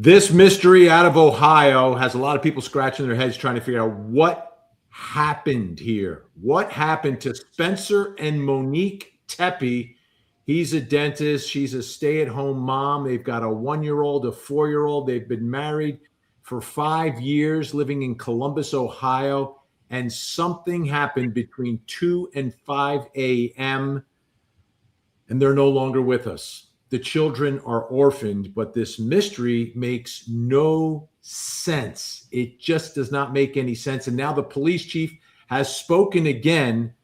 This mystery out of Ohio has a lot of people scratching their heads trying to figure out what happened here. What happened to Spencer and Monique Tepe? He's a dentist. She's a stay-at-home mom. They've got a 1-year-old, a 4-year-old. They've been married for 5 years, living in Columbus, Ohio. And something happened between 2 and 5 a.m., and they're no longer with us. The children are orphaned, but this mystery makes no sense. It just does not make any sense. And now the police chief has spoken again,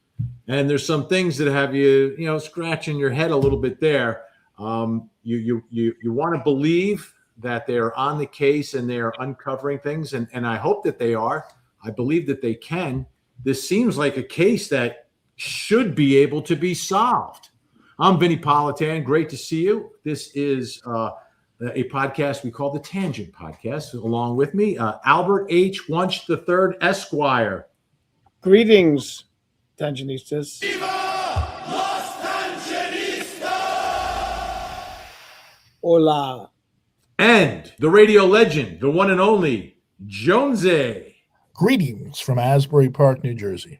and there's some things that have you scratching your head a little bit there. You want to believe that they're on the case and they're uncovering things, and I hope that they are. I believe that they can. This seems like a case that should be able to be solved. I'm Vinny Politan. Great to see you. This is a podcast we call the Tangent Podcast. Along with me, Albert H. Wunsch III, Esquire. Greetings, Tangenistas. Viva los Tangenistas! Hola. And the radio legend, the one and only Jonesy. Greetings from Asbury Park, New Jersey.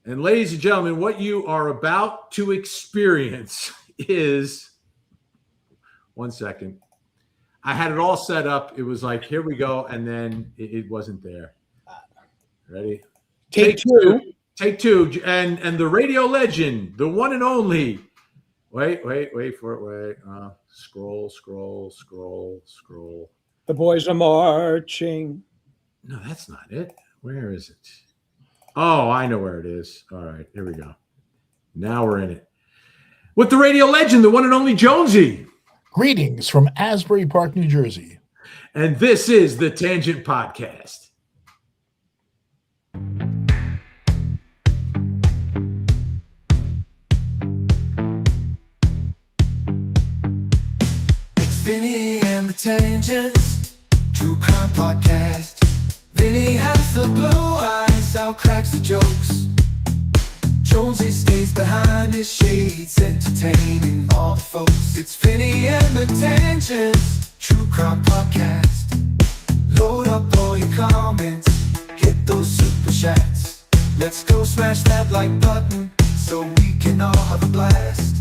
And ladies and gentlemen, what you are about to experience is, one second. I had it all set up. It was like, here we go. And then it wasn't there. Ready? Take two. Take two. And the radio legend, the one and only. Wait for it. Wait. Scroll. The boys are marching. No, that's not it. Where is it? Oh, I know where it is. All right, here we go. Now we're in it. With the radio legend, the one and only Jonesy. Greetings from Asbury Park, New Jersey. And this is the Tangent Podcast. It's Vinny and the Tangents, True Crime Podcast. Vinny has the blue eyes, Al cracks the jokes. Jonesy stays behind his shades, entertaining all the folks. It's Vinny and the Tangents, True Crime Podcast. Load up all your comments, hit those super chats. Let's go smash that like button, so we can all have a blast.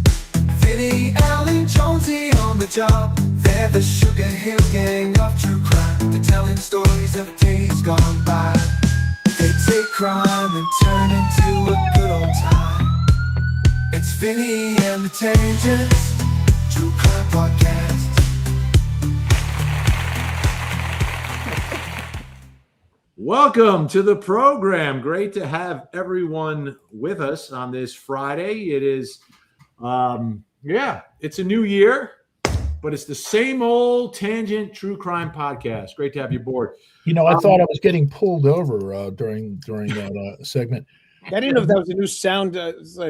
Vinny, Al, and Jonesy on the job. They're the Sugar Hill Gang of true crime. They're telling stories of days gone by. They take crime and turn into a good old time. It's Vinny and the Tangents, True Crime Podcast. Welcome to the program. Great to have everyone with us on this Friday. It is, it's a new year, but it's the same old Tangent True Crime Podcast. Great to have you aboard. I thought I was getting pulled over during that segment. I didn't know if that was a new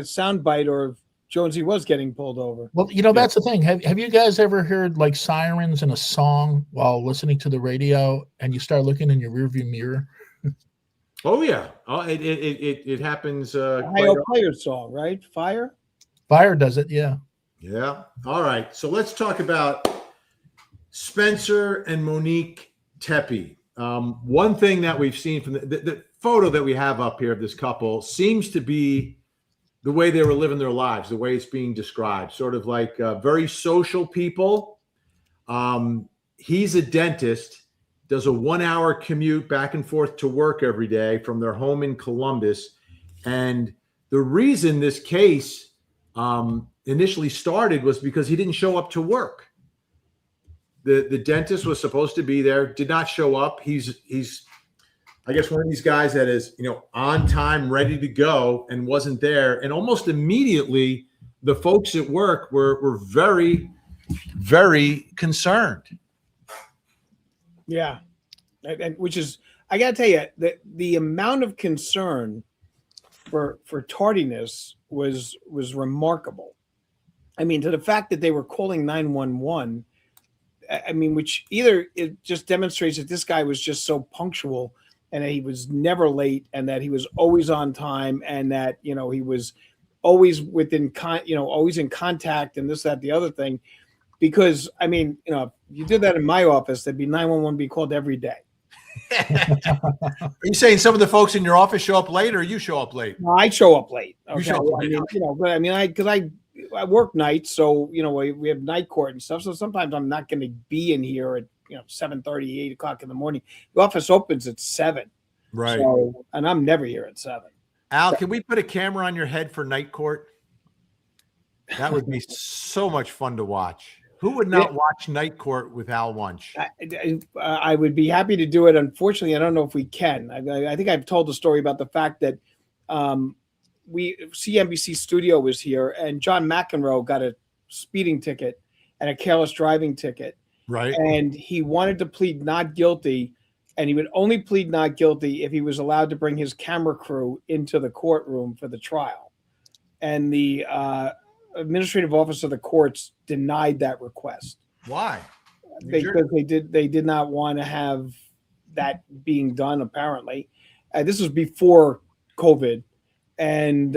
sound bite or if Jonesy was getting pulled over. Well, that's the thing. Have you guys ever heard like sirens in a song while listening to the radio, and you start looking in your rearview mirror? Oh yeah, it happens. Ohio Fire song, right? Fire does it, yeah. Yeah. All right. So let's talk about Spencer and Monique Tepe. One thing that we've seen from the photo that we have up here of this couple seems to be the way they were living their lives, the way it's being described, sort of like very social people. He's a dentist, does a 1-hour commute back and forth to work every day from their home in Columbus. And the reason this case initially started was because he didn't show up to work. The dentist was supposed to be there, did not show up. He's I guess one of these guys that is, on time, ready to go, and wasn't there. And almost immediately, the folks at work were very, very concerned. Yeah, and which is, I got to tell you, the amount of concern for tardiness was remarkable. I mean, to the fact that they were calling 911. I mean, which either it just demonstrates that this guy was just so punctual and that he was never late and that he was always on time and that, he was always always in contact and this, that, the other thing, because I mean, if you did that in my office, there'd be 911 be called every day. Are you saying some of the folks in your office show up late, or you show up late? No, I show up late. Okay? You show up late. But I mean, because I work nights, so we have night court and stuff. So sometimes I'm not going to be in here at 7:30, 8 o'clock in the morning. The office opens at 7, Right. so, and I'm never here at 7. Al, can we put a camera on your head for night court? That would be so much fun to watch. Who would not watch Night Court with Al Wunsch? I would be happy to do it. Unfortunately, I don't know if we can. I think I've told the story about the fact that CNBC Studio was here, and John McEnroe got a speeding ticket and a careless driving ticket. Right. And he wanted to plead not guilty, and he would only plead not guilty if he was allowed to bring his camera crew into the courtroom for the trial. And the administrative office of the courts denied that request. Why? Because they did not want to have that being done. Apparently, this was before COVID, and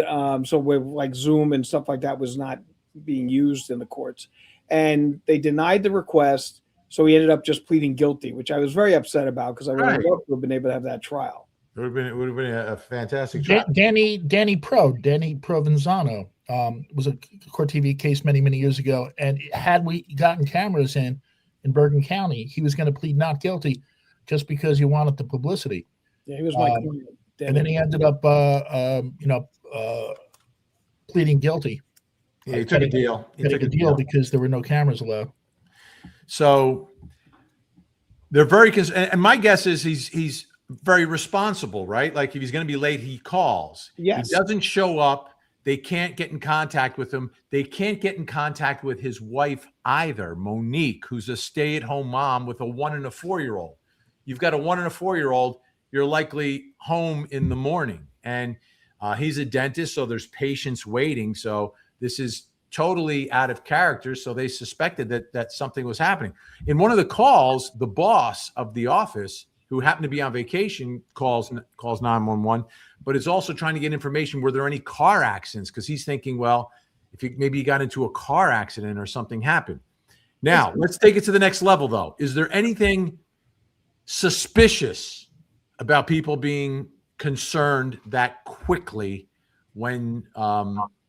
so with like Zoom and stuff like that was not being used in the courts, and they denied the request. So he ended up just pleading guilty, which I was very upset about because I would have loved to have been able to have that trial. It would have been a fantastic trial. Danny Provenzano was a Court TV case many years ago, and had we gotten cameras in Bergen County, he was going to plead not guilty just because he wanted the publicity. Yeah, he was my client. And then he ended up, pleading guilty. Yeah, he took a deal. He took a deal because there were no cameras allowed. So they're very, and my guess is he's very responsible, right? Like if he's going to be late, he calls. Yes. He doesn't show up. They can't get in contact with him. They can't get in contact with his wife either, Monique, who's a stay-at-home mom with a 1 and a 4-year-old. You've got a 1 and a 4-year-old. You're likely home in the morning, and he's a dentist, so there's patients waiting. So this is totally out of character. So they suspected that something was happening. In one of the calls, the boss of the office, who happened to be on vacation, calls 911, but is also trying to get information. Were there any car accidents? Because he's thinking, well, maybe you got into a car accident or something happened. Now, let's take it to the next level, though. Is there anything suspicious about people being concerned that quickly when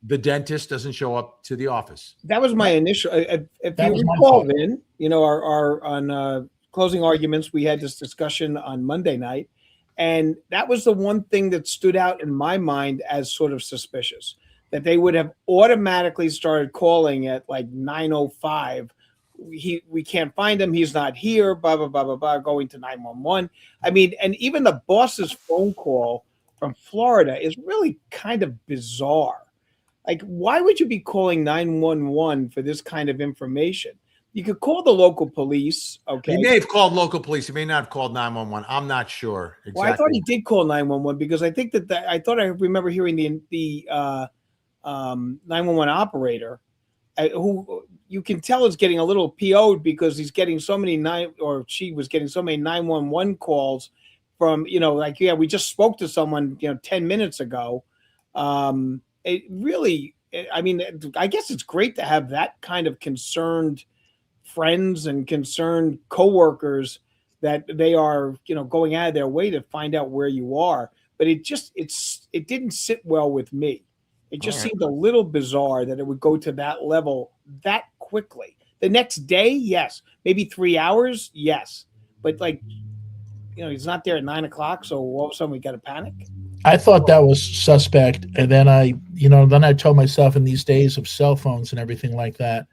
the dentist doesn't show up to the office? That was my initial. If you recall, Vin, our on closing arguments, we had this discussion on Monday night, and that was the one thing that stood out in my mind as sort of suspicious, that they would have automatically started calling at like 9:05. We can't find him. He's not here. Blah blah blah blah blah. Going to 911. I mean, and even the boss's phone call from Florida is really kind of bizarre. Like, why would you be calling 911 for this kind of information? You could call the local police. Okay. He may have called local police. He may not have called 911. I'm not sure. Exactly. Well, I thought he did call 911 because I think I thought I remember hearing the 911 operator who you can tell is getting a little PO'd because he's getting so many she was getting so many 911 calls from, we just spoke to someone, 10 minutes ago. It really, I mean, I guess it's great to have that kind of concerned friends and concerned coworkers that they are, going out of their way to find out where you are. But it didn't sit well with me. It just seemed a little bizarre that it would go to that level that quickly. The next day, yes. Maybe 3 hours, yes. But he's not there at 9 o'clock, so all of a sudden we got to panic. I thought that was suspect, and then I told myself in these days of cell phones and everything like that,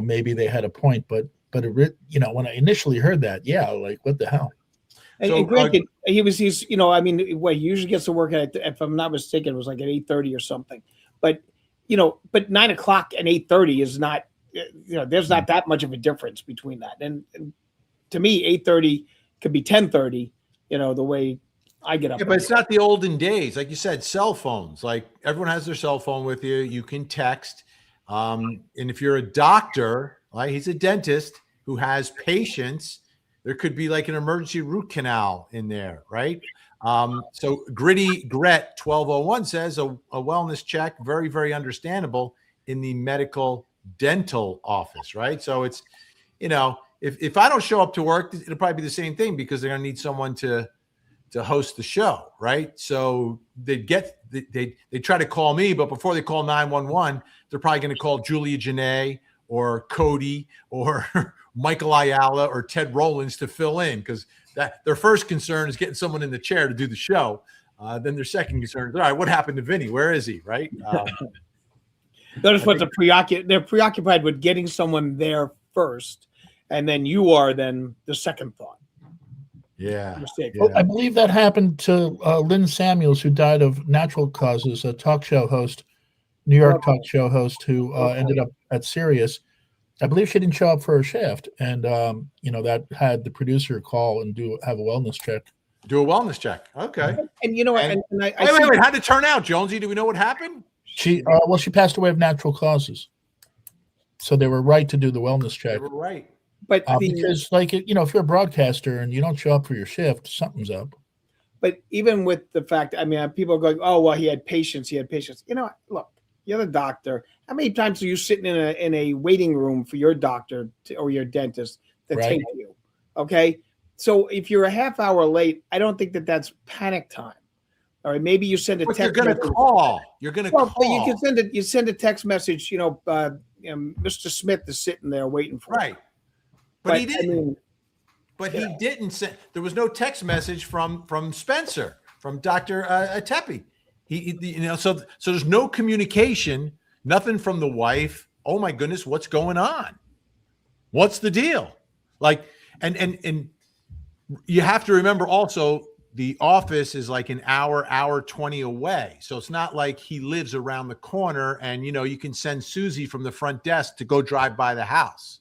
maybe they had a point, but when I initially heard that, like, what the hell? And granted, he usually gets to work at, if I'm not mistaken, it was like at 8:30 or something. But 9 o'clock and 8:30 is not, there's not that much of a difference between that. And to me, 8:30 could be 10:30, the way I get up. Yeah, but it's not the olden days. Like you said, cell phones, like everyone has their cell phone with you. You can text. And if you're a doctor, like he's a dentist who has patients, there could be like an emergency root canal in there, right? So Gritty Gret 1201 says a wellness check, very, very understandable in the medical dental office, right? So it's, if I don't show up to work, it'll probably be the same thing because they're going to need someone to host the show, right? So they try to call me, but before they call 911, they're probably going to call Julia Janae or Cody or Michael Ayala or Ted Rollins to fill in, because that their first concern is getting someone in the chair to do the show. Then their second concern is, all right, what happened to Vinny? Where is he? Right? Notice what they're preoccupied with getting someone there first, and then you are then the second thought. Yeah. Well, I believe that happened to Lynn Samuels, who died of natural causes, a talk show host, New York talk show host, who ended up at Sirius. I believe she didn't show up for her shift, and that had the producer call and have a wellness check. Do a wellness check. Okay. And you know what? And, wait. How'd it turn out, Jonesy? Do we know what happened? She passed away of natural causes, so they were right to do the wellness check. They were right. But because, if you're a broadcaster and you don't show up for your shift, something's up. But even with the fact, people are going, "Oh, well, he had patience. He had patience." Look, you're the doctor. How many times are you sitting in a waiting room for your doctor or your dentist to take you? Okay, so if you're a half hour late, I don't think that's panic time. All right, maybe you send a text. You're going to call. You're going to call. You can send it. You send a text message. Mr. Smith is sitting there waiting for right. you. But he didn't. He didn't send. There was no text message from Spencer, from Dr. Tepe. So there's no communication, nothing from the wife. Oh my goodness, what's going on? What's the deal? And you have to remember also, the office is like an hour 20 away. So it's not like he lives around the corner and, you can send Susie from the front desk to go drive by the house.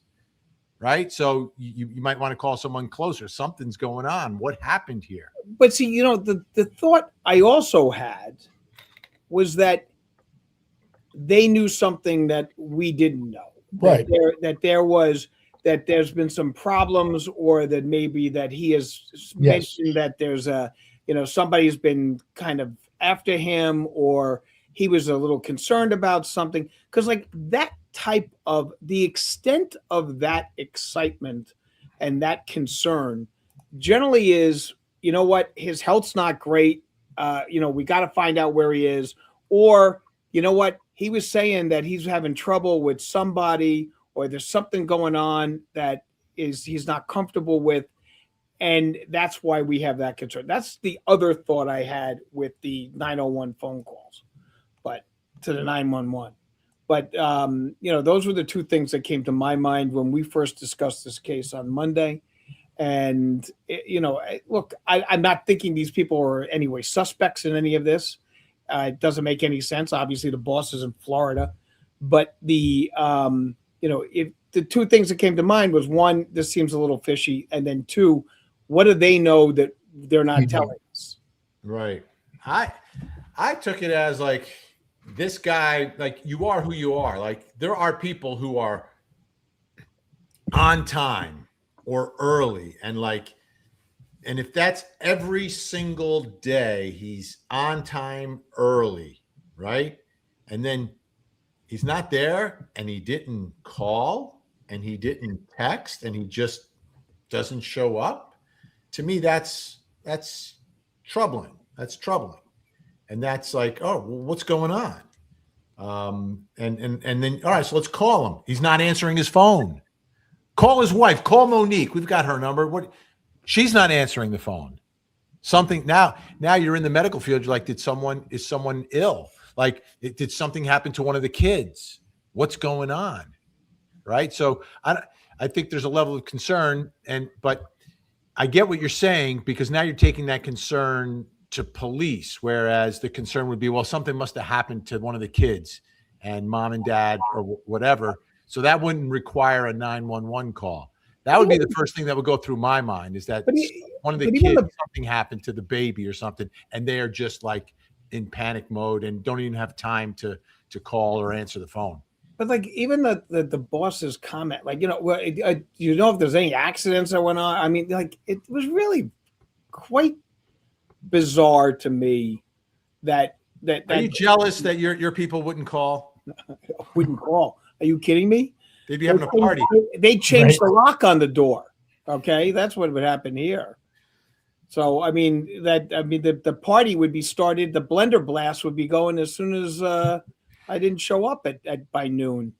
Right. So you might want to call someone closer. Something's going on. What happened here? But see, the thought I also had was that they knew something that we didn't know. Right. That there's been some problems, or that maybe that he has mentioned that there's somebody's been kind of after him, or he was a little concerned about something. Because that type of, the extent of that excitement and that concern generally is, his health's not great. We got to find out where he is. Or, he was saying that he's having trouble with somebody, or there's something going on that he's not comfortable with. And that's why we have that concern. That's the other thought I had with the 901 phone calls, but to the 911. But, those were the two things that came to my mind when we first discussed this case on Monday. And, look, I'm not thinking these people are anyway suspects in any of this. It doesn't make any sense. Obviously, the boss is in Florida. But if the two things that came to mind was, one, this seems a little fishy. And then two, what do they know that they're not telling us? Right. I took it as this guy, you are who you are. There are people who are on time or early, and if that's every single day, he's on time early, right? And then he's not there, and he didn't call, and he didn't text, and he just doesn't show up. To me, that's troubling. That's troubling. And that's oh, well, what's going on? And then, all right, so let's call him. He's not answering his phone. Call his wife. Call Monique. We've got her number. She's not answering the phone. Something now you're in the medical field. You're is someone ill? Did something happen to one of the kids? What's going on? Right. So I think there's a level of concern, but I get what you're saying, because now you're taking that concern to police, whereas the concern would be, well, something must have happened to one of the kids and mom and dad or whatever. So that wouldn't require a 911 call. That would be the first thing that would go through my mind, is that one of the kids, something happened to the baby or something, and they are just in panic mode and don't even have time to call or answer the phone. But even the boss's comment, if there's any accidents that went on. It was really quite bizarre to me that Are you jealous that your people wouldn't call? Wouldn't call. Are you kidding me? They'd be having a party. They changed Right. the lock on the door. Okay, that's what would happen here. So I mean the party would be started. The blender blast would be going as soon as I didn't show up at by noon.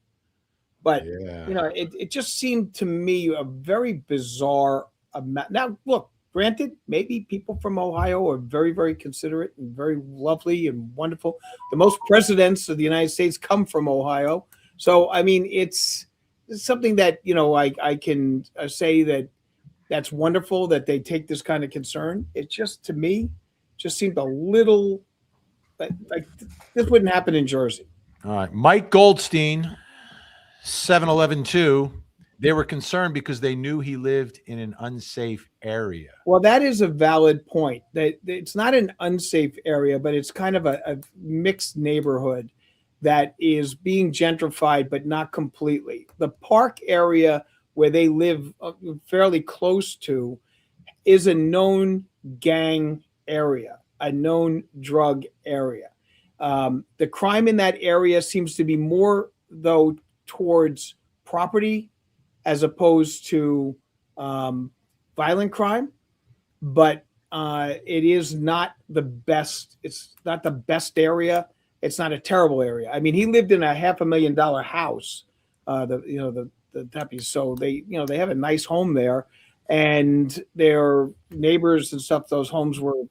But Yeah. you know, it just seemed to me a very bizarre amount. Now, look, granted, maybe people from Ohio are very, very considerate and very lovely and wonderful. The most presidents of the United States come from Ohio. So, I mean, it's something that, you know, I can say that's wonderful that they take this kind of concern. It just, to me, just seemed a little like this wouldn't happen in Jersey. All right. Mike Goldstein, 7-Eleven-2. They were concerned because they knew he lived in an unsafe area. Well, that is a valid point. That it's not an unsafe area, but it's kind of a mixed neighborhood that is being gentrified, but not completely. The park area where they live fairly close to is a known gang area, a known drug area. The crime in that area seems to be more, though, towards property as opposed to violent crime, but it is not the best. It's not the best area. It's not a terrible area. I mean, he lived in a $500,000 house. The Teppies, so they have a nice home there, and their neighbors and stuff. Those homes were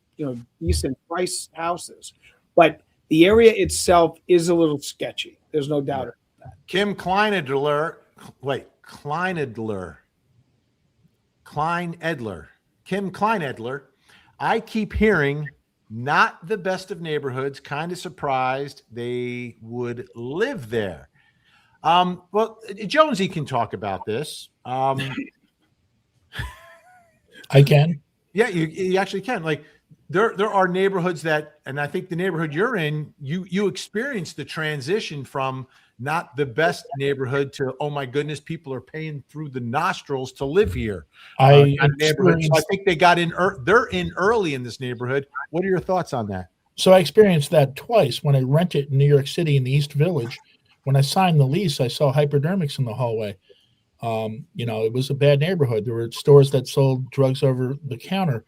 decent price houses, but the area itself is a little sketchy. There's no doubt. Kim Kleinedler. Kim Kleinedler. I keep hearing not the best of neighborhoods. Kind of surprised they would live there. Well, Jonesy can talk about this. I can. Yeah, you actually can. Like there are neighborhoods that, and I think the neighborhood you're in, you experienced the transition from not the best neighborhood to, oh my goodness, people are paying through the nostrils to live here. Neighborhood. So I think they got in. They're in early in this neighborhood. What are your thoughts on that? So I experienced that twice when I rented in New York City in the East Village. When I signed the lease, I saw hypodermics in the hallway. It was a bad neighborhood. There were stores that sold drugs over the counter.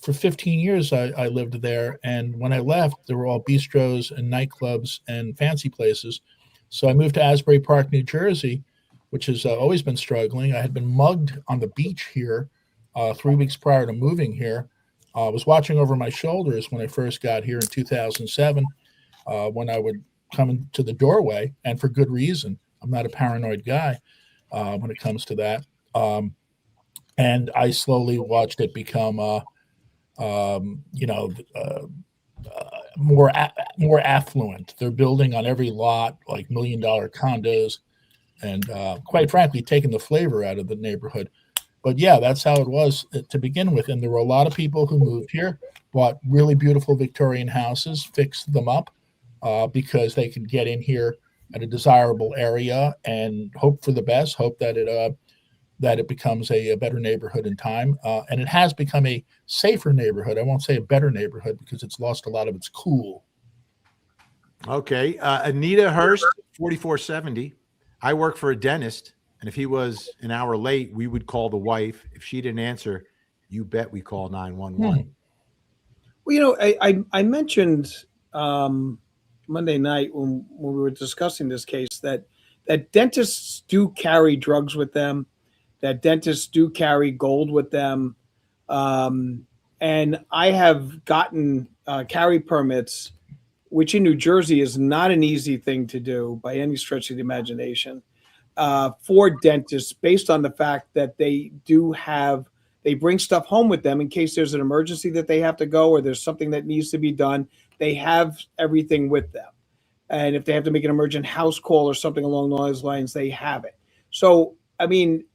For 15 years, I lived there. And when I left, there were all bistros and nightclubs and fancy places. So I moved to Asbury Park, New Jersey, which has always been struggling. I had been mugged on the beach here 3 weeks prior to moving here. I was watching over my shoulders when I first got here in 2007, when I would come into the doorway, and for good reason. I'm not a paranoid guy when it comes to that. And I slowly watched it become, more affluent. They're building on every lot like $1 million condos, and quite frankly, taking the flavor out of the neighborhood. But yeah, that's how it was to begin with. And there were a lot of people who moved here, bought really beautiful Victorian houses, fixed them up because they could get in here at a desirable area and hope for the best, hope that it becomes a better neighborhood in time. And it has become a safer neighborhood. I won't say a better neighborhood because it's lost a lot of its cool. Okay. Anita Hurst, 4470. I work for a dentist, and if he was an hour late, we would call the wife. If she didn't answer, you bet we call 911. Well, I mentioned Monday night when we were discussing this case that dentists do carry drugs with them, that dentists do carry gold with them. And I have gotten carry permits, which in New Jersey is not an easy thing to do by any stretch of the imagination, for dentists based on the fact that they bring stuff home with them in case there's an emergency that they have to go or there's something that needs to be done. They have everything with them. And if they have to make an emergent house call or something along those lines, they have it. So, I mean,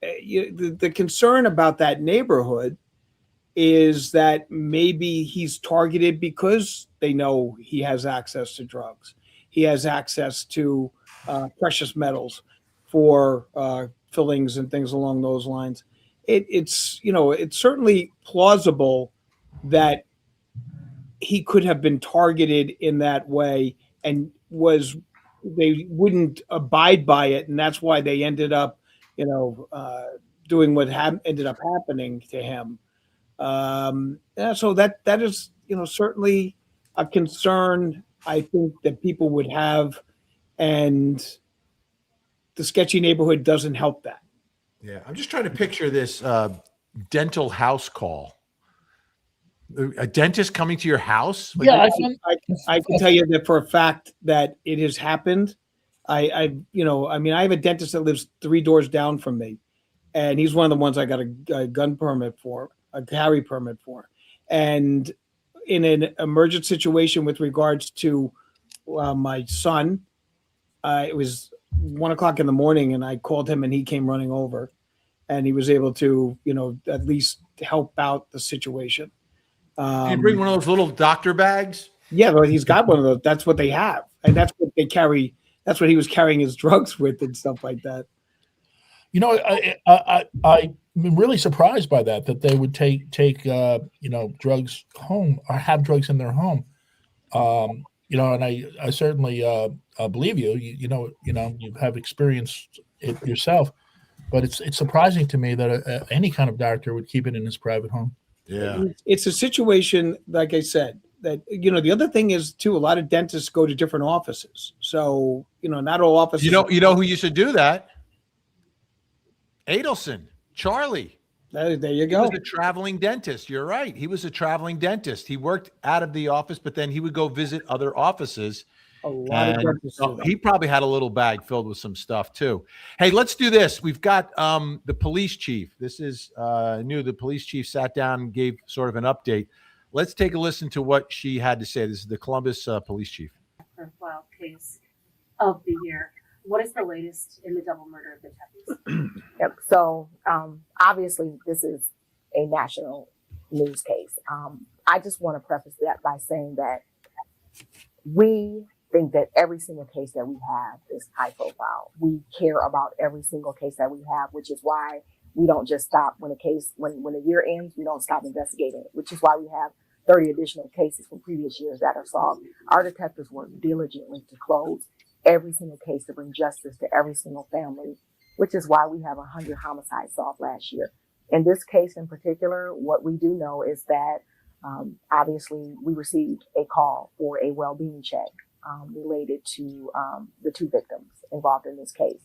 the concern about that neighborhood is that maybe he's targeted because they know he has access to drugs. He has access to precious metals for fillings and things along those lines. It's certainly plausible that he could have been targeted in that way and was they wouldn't abide by it, and that's why they ended up, doing what ended up happening to him. Yeah, so that is, certainly a concern I think that people would have, and the sketchy neighborhood doesn't help that. Yeah, I'm just trying to picture this dental house call. A dentist coming to your house? Like, Yeah, I can tell you that for a fact that it has happened. I have a dentist that lives 3 doors down from me, and he's one of the ones I got a gun permit for, a carry permit for. And in an emergent situation with regards to my son, it was 1:00 in the morning, and I called him, and he came running over, and he was able to, at least help out the situation. Did you bring one of those little doctor bags? Yeah, well, he's got one of those. That's what they have, and that's what they carry. That's what he was carrying his drugs with and stuff like that. I'm really surprised by that they would take drugs home or have drugs in their home. And I certainly believe you. You have experienced it yourself, but it's surprising to me that any kind of doctor would keep it in his private home. Yeah, it's a situation, like I said, that the other thing is too, a lot of dentists go to different offices, so not all offices. You know who used to do that? Adelson, Charlie. There you He go. was a traveling dentist. You're right. He was a traveling dentist. He worked out of the office, but then he would go visit other offices. A lot of dentists do that. He probably had a little bag filled with some stuff too. Hey, let's do this. We've got the police chief. This is new. The police chief sat down and gave sort of an update. Let's take a listen to what she had to say. This is the Columbus police chief. Profile case of the year. What is the latest in the double murder of the Teppes? Yep. So obviously this is a national news case. I just want to preface that by saying that we think that every single case that we have is high profile. We care about every single case that we have, which is why we don't just stop when a year ends, we don't stop investigating it, which is why we have 30 additional cases from previous years that are solved. Our detectives work diligently to close every single case, to bring justice to every single family, which is why we have 100 homicides solved last year. In this case in particular, what we do know is that obviously we received a call for a well-being check related to the 2 victims involved in this case.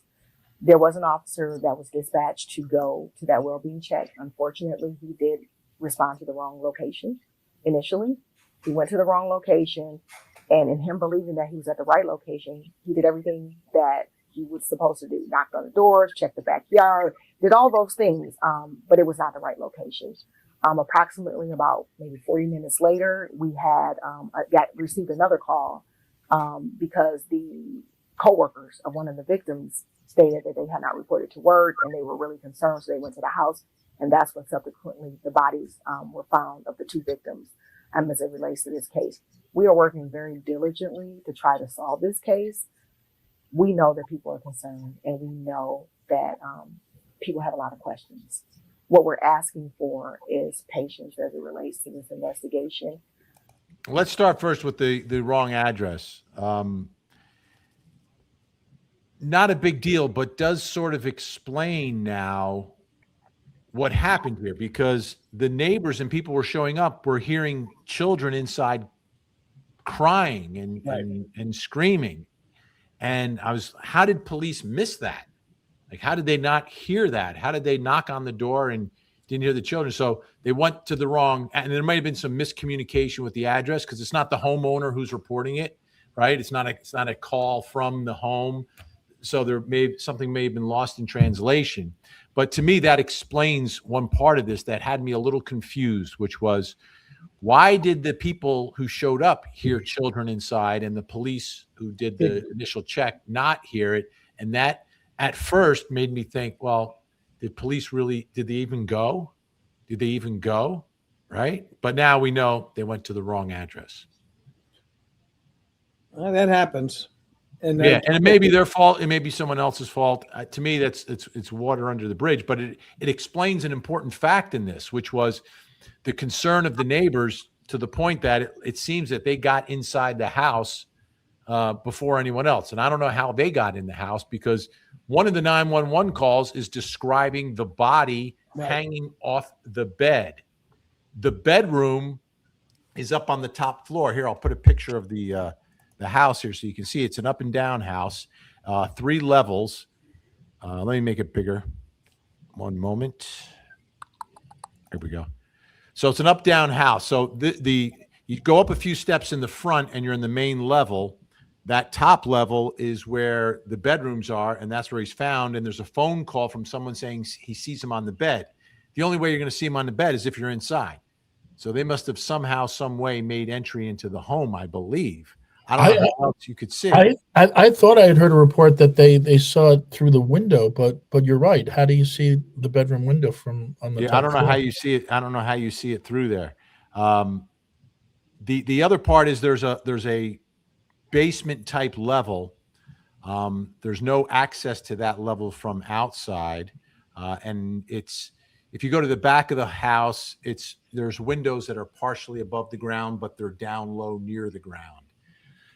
There was an officer that was dispatched to go to that well-being check. Unfortunately, he did respond to the wrong location initially. He went to the wrong location, and in him believing that he was at the right location, he did everything that he was supposed to do. Knocked on the doors, checked the backyard, did all those things, but it was not the right location. Approximately about maybe 40 minutes later, we had received another call because the co-workers of one of the victims stated that they had not reported to work and they were really concerned, so they went to the house, and that's when subsequently the bodies were found of the 2 victims as it relates to this case. We are working very diligently to try to solve this case. We know that people are concerned, and we know that people have a lot of questions. What we're asking for is patience as it relates to this investigation. Let's start first with the wrong address. Not a big deal, but does sort of explain now what happened here, because the neighbors and people were showing up, were hearing children inside crying and screaming. And how did police miss that? Like, how did they not hear that? How did they knock on the door and didn't hear the children? So they went to the wrong, and there might have been some miscommunication with the address, because it's not the homeowner who's reporting it, right? It's not a call from the home. So something may have been lost in translation. But to me, that explains one part of this that had me a little confused, which was, why did the people who showed up hear children inside and the police who did the initial check not hear it? And that at first made me think, well, did they even go? Did they even go? Right? But now we know they went to the wrong address. Well, that happens. And it may be their fault. It may be someone else's fault. To me, it's water under the bridge. But it explains an important fact in this, which was the concern of the neighbors, to the point that it seems that they got inside the house before anyone else. And I don't know how they got in the house, because one of the 911 calls is describing the body hanging off the bed. The bedroom is up on the top floor. Here, I'll put a picture of the house here so you can see. It's an up and down house, 3 levels. Let me make it bigger. One moment. Here we go. So it's an up down house. So you go up a few steps in the front and you're in the main level. That top level is where the bedrooms are, and that's where he's found. And there's a phone call from someone saying he sees him on the bed. The only way you're going to see him on the bed is if you're inside. So they must have somehow, some way made entry into the home, I believe. I don't know how else you could see it. I thought I had heard a report that they saw it through the window, but you're right. How do you see the bedroom window from on the top I don't know floor? how you see it. I don't know how you see it through there. The other part is there's a basement type level. There's no access to that level from outside, and if you go to the back of the house, there's windows that are partially above the ground, but they're down low near the ground.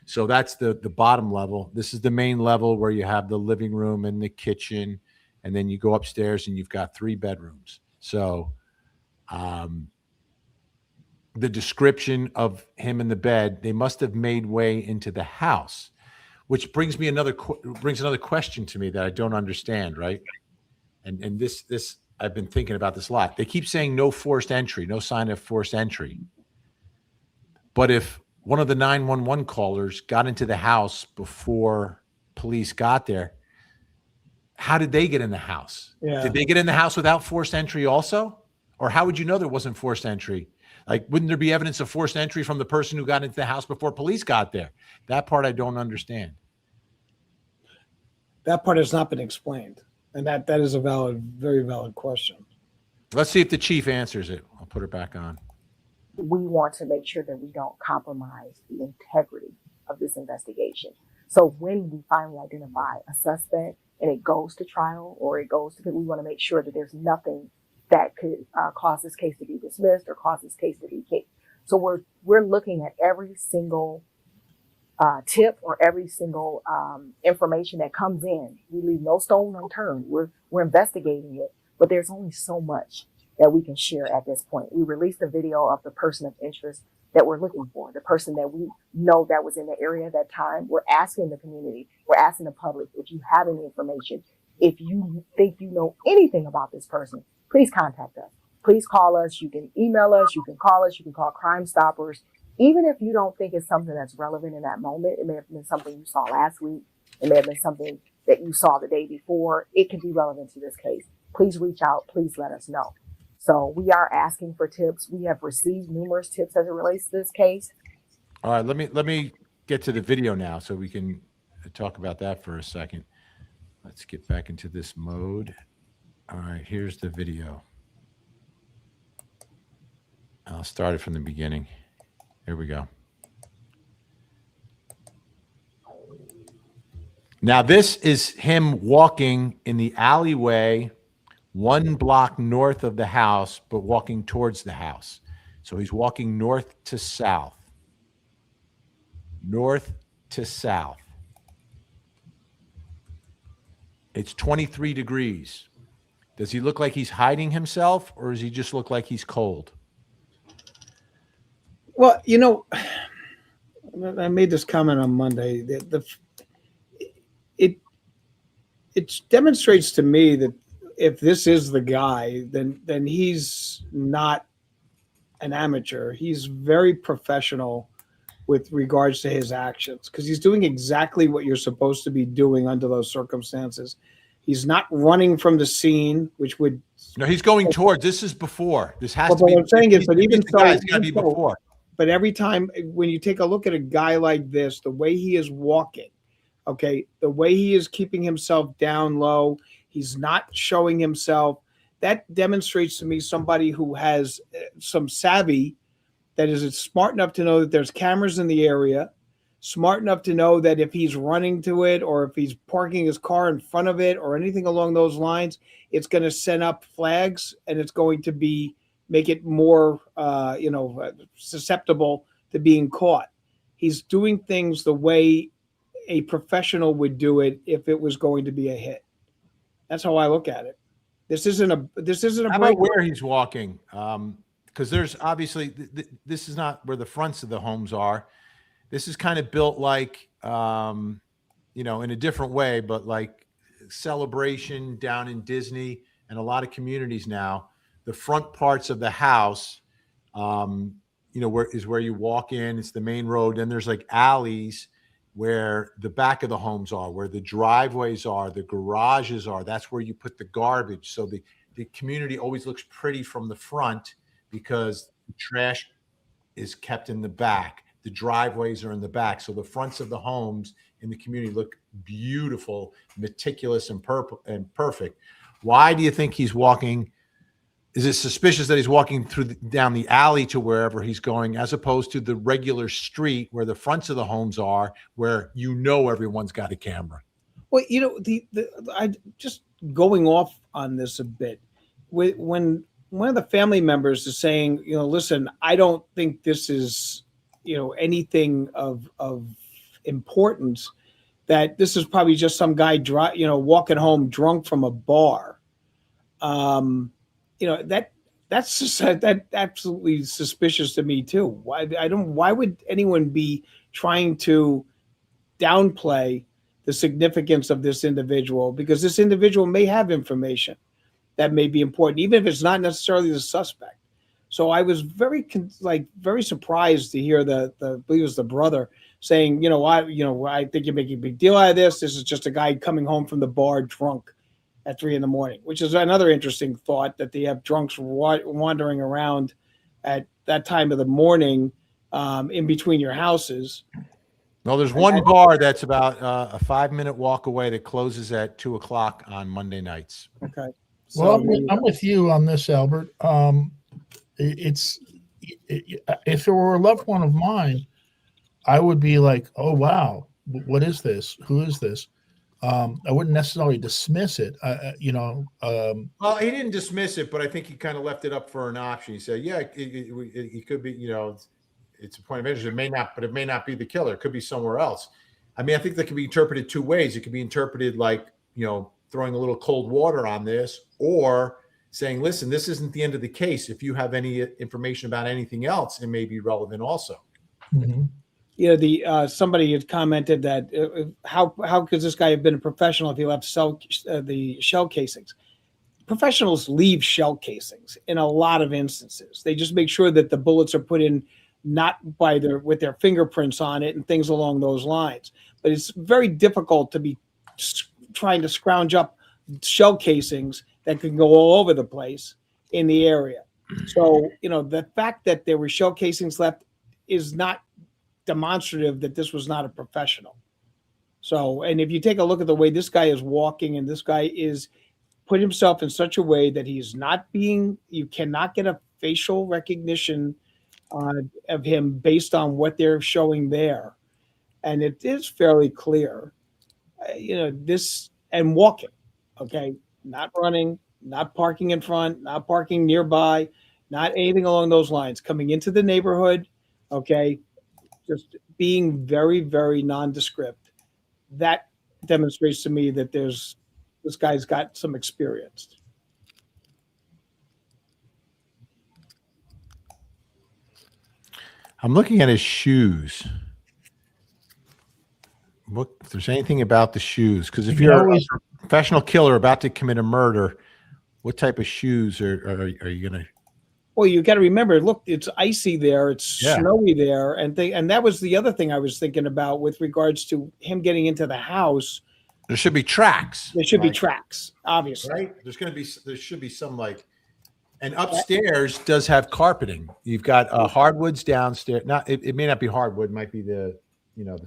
So that's the bottom level. This is the main level where you have the living room and the kitchen, and then you go upstairs and you've got 3 bedrooms. So the description of him in the bed, they must have made way into the house, which brings another question to me that I don't understand, right? And this I've been thinking about this a lot. They keep saying no forced entry, no sign of forced entry. But if one of the 911 callers got into the house before police got there, how did they get in the house? Yeah. Did they get in the house without forced entry also? Or how would you know there wasn't forced entry? Like, wouldn't there be evidence of forced entry from the person who got into the house before police got there? That part I don't understand. That part has not been explained. And that is a very valid question. Let's see if the chief answers it. I'll put her back on. We want to make sure that we don't compromise the integrity of this investigation. So when we finally identify a suspect and it goes to trial or it goes to, we want to make sure that there's nothing that could cause this case to be dismissed or cause this case to be kicked. So we're looking at every single tip or every single information that comes in. We leave no stone unturned. We're investigating it, but there's only so much that we can share at this point. We released a video of the person of interest that we're looking for, the person that we know that was in the area at that time. We're asking the community, we're asking the public, if you have any information, if you think you know anything about this person, please contact us. Please call us. You can email us. You can call us. You can call Crime Stoppers. Even if you don't think it's something that's relevant in that moment, it may have been something you saw last week. It may have been something that you saw the day before. It could be relevant to this case. Please reach out. Please let us know. So we are asking for tips. We have received numerous tips as it relates to this case. All right, let me get to the video now so we can talk about that for a second. Let's get back into this mode. All right, here's the video. I'll start it from the beginning. Here we go. Now, this is him walking in the alleyway 1 block north of the house, but walking towards the house. So he's walking north to south. North to south. It's 23 degrees. Does he look like he's hiding himself, or does he just look like he's cold? Well, you know, I made this comment on Monday. It demonstrates to me that if this is the guy, then he's not an amateur. He's very professional with regards to his actions, because he's doing exactly what you're supposed to be doing under those circumstances. He's not running from the scene, which would. No, he's going towards. This is before. This has Well, to be. what I'm saying is, but even so, it's got to be before. But every time when you take a look at a guy like this, the way he is walking, okay, the way he is keeping himself down low, he's not showing himself. That demonstrates to me somebody who has some savvy, that is smart enough to know that there's cameras in the area, smart enough to know that if he's running to it or if he's parking his car in front of it or anything along those lines, it's going to send up flags and it's going to make it more, susceptible to being caught. He's doing things the way a professional would do it if it was going to be a hit. That's how I look at it. This isn't a How break. about where he's walking? Because there's obviously this is not where the fronts of the homes are. This is kind of built like in a different way, but like Celebration down in Disney and a lot of communities now. The front parts of the house, where you walk in. It's the main road. Then there's like alleys where the back of the homes are, where the driveways are, the garages are. That's where you put the garbage. So the community always looks pretty from the front because the trash is kept in the back. The driveways are in the back. So the fronts of the homes in the community look beautiful, meticulous, and perfect. Why do you think he's walking? Is it suspicious that he's walking down the alley to wherever he's going, as opposed to the regular street where the fronts of the homes are, where everyone's got a camera? Well, I just going off on this a bit. When one of the family members is saying, listen, I don't think this is, anything of importance, that this is probably just some guy walking home drunk from a bar. That's just that absolutely suspicious to me too. Why would anyone be trying to downplay the significance of this individual? Because this individual may have information that may be important, even if it's not necessarily the suspect. So I was very surprised to hear I believe it was the brother saying, I think you're making a big deal out of this. This is just a guy coming home from the bar drunk at 3 a.m, which is another interesting thought, that they have drunks wandering around at that time of the morning in between your houses. Well, there's one bar that's about a 5-minute walk away that closes at 2:00 on Monday nights. Okay. Well, I'm with you on this, Albert. If it were a loved one of mine, I would be like, oh, wow, what is this? Who is this? I wouldn't necessarily dismiss it. Well, he didn't dismiss it, but I think he kind of left it up for an option. He said, yeah, it could be, it's a point of interest. It may not be the killer. It could be somewhere else. I mean, I think that can be interpreted two ways. It could be interpreted like, throwing a little cold water on this, or saying, listen, this isn't the end of the case. If you have any information about anything else, it may be relevant also. Mm-hmm. Somebody had commented that how could this guy have been a professional if he left the shell casings? Professionals leave shell casings in a lot of instances. They just make sure that the bullets are put in not with their fingerprints on it and things along those lines. But it's very difficult to be trying to scrounge up shell casings that can go all over the place in the area. So, the fact that there were shell casings left is not demonstrative that this was not a professional. So, and if you take a look at the way this guy is walking, and this guy is put himself in such a way that you cannot get a facial recognition of him based on what they're showing there. And it is fairly clear, this, and walking, okay, not running, not parking in front, not parking nearby, not anything along those lines, coming into the neighborhood, okay, just being very, very nondescript. That demonstrates to me that this guy's got some experience. I'm looking at his shoes. Look if there's anything about the shoes, because if you're a professional killer about to commit a murder, what type of shoes are you going to? Well, you got to remember, look, it's icy there, it's snowy there, and that was the other thing I was thinking about with regards to him getting into the house. There should be tracks. There should be tracks, obviously. Right? There should be some and upstairs does have carpeting. You've got hardwoods downstairs. It may not be hardwood, it might be the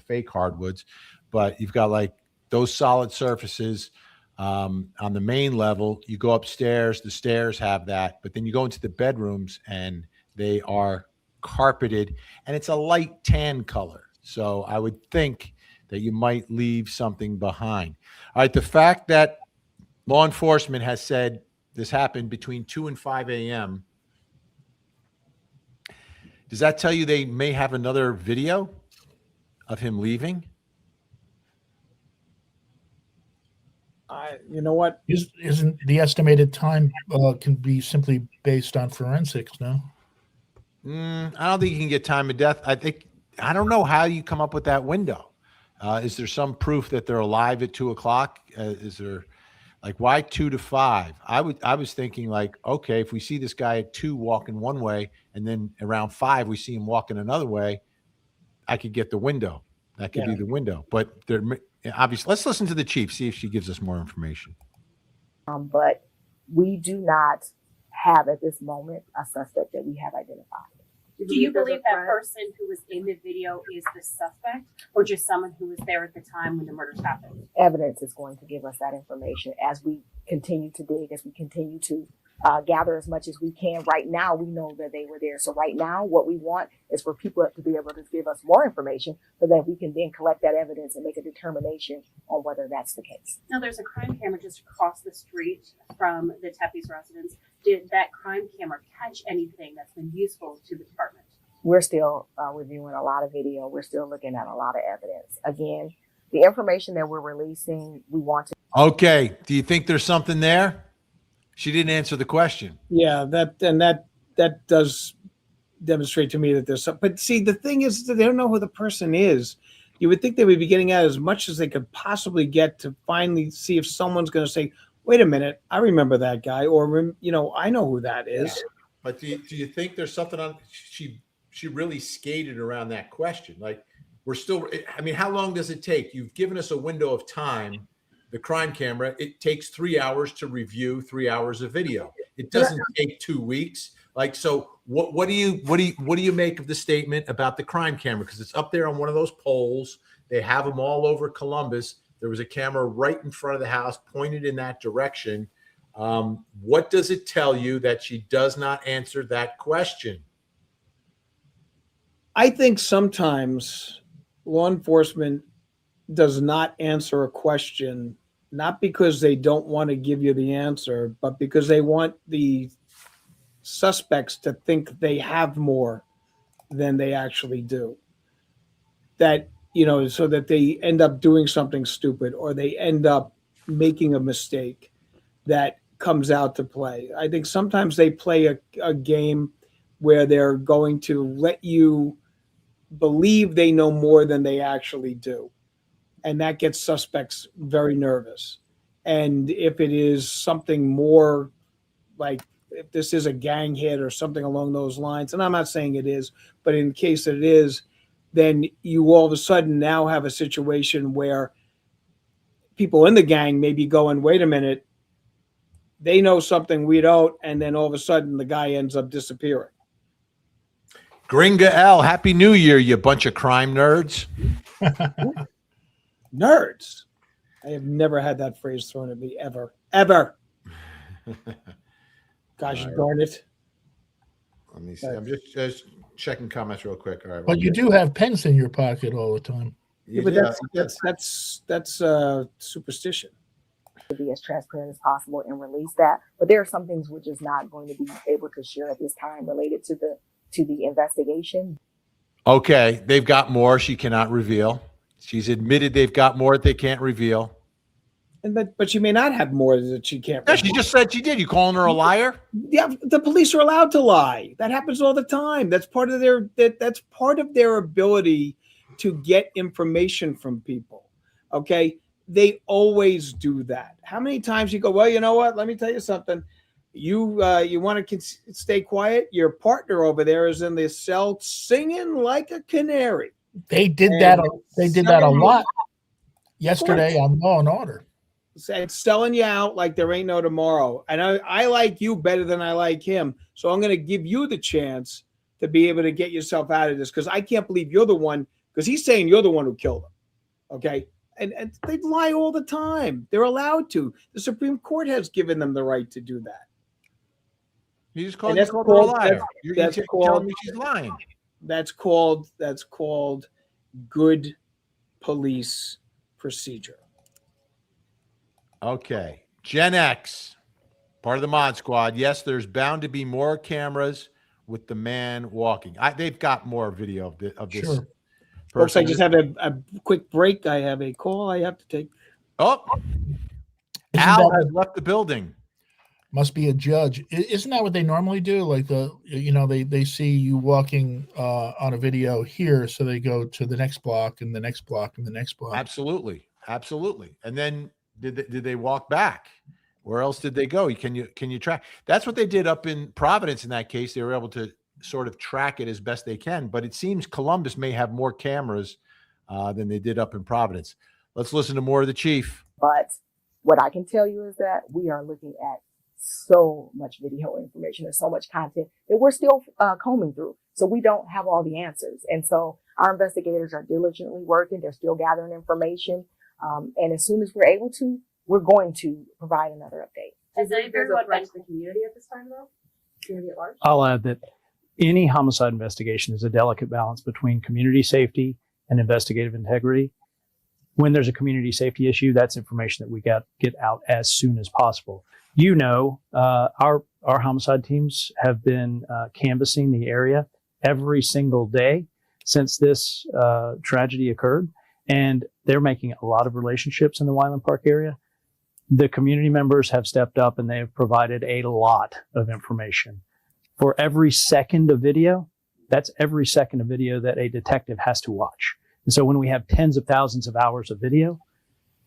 fake hardwoods, but you've got those solid surfaces on the main level. You go upstairs, the stairs have that, but then you go into the bedrooms and they are carpeted, and it's a light tan color. So I would think that you might leave something behind. All right, the fact that law enforcement has said this happened between 2 and 5 a.m., does that tell you they may have another video of him leaving? You know what? Isn't the estimated time can be simply based on forensics? No. I don't think you can get time of death. I don't know how you come up with that window. Is there some proof that they're alive at 2:00? Is there, like, why 2 to 5? I was thinking, like, okay, if we see this guy at 2 walking one way, and then around 5 we see him walking another way, I could get the window. That could be the window. But there, obviously, let's listen to the chief, see if she gives us more information. But we do not have at this moment a suspect that we have identified. Do you believe that person who was in the video is the suspect, or just someone who was there at the time when the murders happened? Evidence is going to give us that information as we continue to dig, as we continue to gather as much as we can. Right now, we know that they were there. So right now, what we want is for people to be able to give us more information so that we can then collect that evidence and make a determination on whether that's the case. Now, there's a crime camera just across the street from the Tepes residence. Did that crime camera catch anything that's been useful to the department? We're still reviewing a lot of video. We're still looking at a lot of evidence. Again, the information that we're releasing, we want to. Okay. Do you think there's something there? She didn't answer the question. Yeah, that does demonstrate to me that there's some. But see, the thing is that they don't know who the person is. You would think they would be getting out as much as they could possibly get to finally see if someone's going to say, "Wait a minute, I remember that guy," or I know who that is. But do you think there's something on? She really skated around that question. Like, we're still. I mean, how long does it take? You've given us a window of time. The crime camera, it takes 3 hours to review 3 hours of video. It doesn't take 2 weeks. Like, so what do you make of the statement about the crime camera? Because it's up there on one of those poles. They have them all over Columbus. There was a camera right in front of the house pointed in that direction. What does it tell you that she does not answer that question? I think sometimes law enforcement does not answer a question, not because they don't want to give you the answer, but because they want the suspects to think they have more than they actually do. That, so that they end up doing something stupid or they end up making a mistake that comes out to play. I think sometimes they play a game where they're going to let you believe they know more than they actually do. And that gets suspects very nervous. And if it is something more like, if this is a gang hit or something along those lines, and I'm not saying it is, but in case that it is, then you all of a sudden now have a situation where people in the gang may be going, wait a minute, they know something we don't, and then all of a sudden the guy ends up disappearing. Gringa L, Happy New Year, you bunch of crime nerds. Nerds. I have never had that phrase thrown at me ever. Gosh darn it. Let me see. I'm just checking comments real quick. All right. But you do have pens in your pocket all the time. Yeah, but that's superstition. To be as transparent as possible and release that. But there are some things we're just not going to be able to share at this time related to the investigation. Okay, they've got more she cannot reveal. She's admitted they've got more that they can't reveal. But she may not have more that she can't. Yeah, she just said she did. You calling her a liar? Yeah, the police are allowed to lie. That happens all the time. That's part of that's part of their ability to get information from people. Okay, they always do that. How many times you go, well, you know what? Let me tell you something. You want to stay quiet? Your partner over there is in the cell singing like a canary. They did that. They did that a lot yesterday on Law and Order. It's selling you out like there ain't no tomorrow. And I like you better than I like him. So I'm going to give you the chance to be able to get yourself out of this, because I can't believe you're the one, because he's saying you're the one who killed him. Okay. And they lie all the time. They're allowed to. The Supreme Court has given them the right to do that. You just called her a liar. You're telling me she's lying. That's called good police procedure. Okay. Gen X, part of the Mod Squad. Yes, there's bound to be more cameras with the man walking. They've got more video of this. Sure. Folks, I just have a quick break. I have a call I have to take. Oh, Isn't Al that has left the building. must be a judge? Isn't that what they normally do? Like they see you walking on a video here, so they go to the next block and the next block and the next block. Absolutely. And then did they walk back? Where else did they go? Can you track? That's what they did up in Providence. In that case, they were able to sort of track it as best they can. But it seems Columbus may have more cameras than they did up in Providence. Let's listen to more of the chief. But what I can tell you is that we are looking at so much video information and so much content that we're still combing through. So we don't have all the answers. And so our investigators are diligently working. They're still gathering information. And as soon as we're able to, we're going to provide another update. Has everyone threat to mentioned the community at this time, though? Community at large? I'll add that any homicide investigation is a delicate balance between community safety and investigative integrity. When there's a community safety issue, that's information that we got get out as soon as possible. Our homicide teams have been canvassing the area every single day since this tragedy occurred, and they're making a lot of relationships in the Wyland Park area. The community members have stepped up and they have provided a lot of information. For every second of video, that's every second of video that a detective has to watch. And so when we have tens of thousands of hours of video,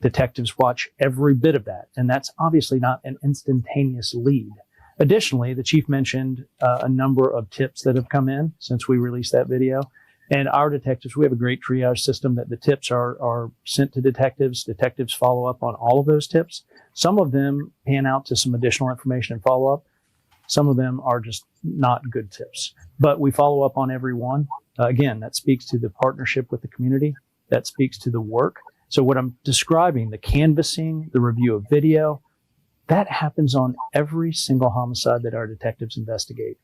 detectives watch every bit of that. And that's obviously not an instantaneous lead. Additionally, the chief mentioned a number of tips that have come in since we released that video. And our detectives, we have a great triage system that the tips are sent to detectives. Detectives follow up on all of those tips. Some of them pan out to some additional information and follow up. Some of them are just not good tips, but we follow up on every one. Again, that speaks to the partnership with the community. That speaks to the work. So what I'm describing, the canvassing, the review of video, that happens on every single homicide that our detectives investigate.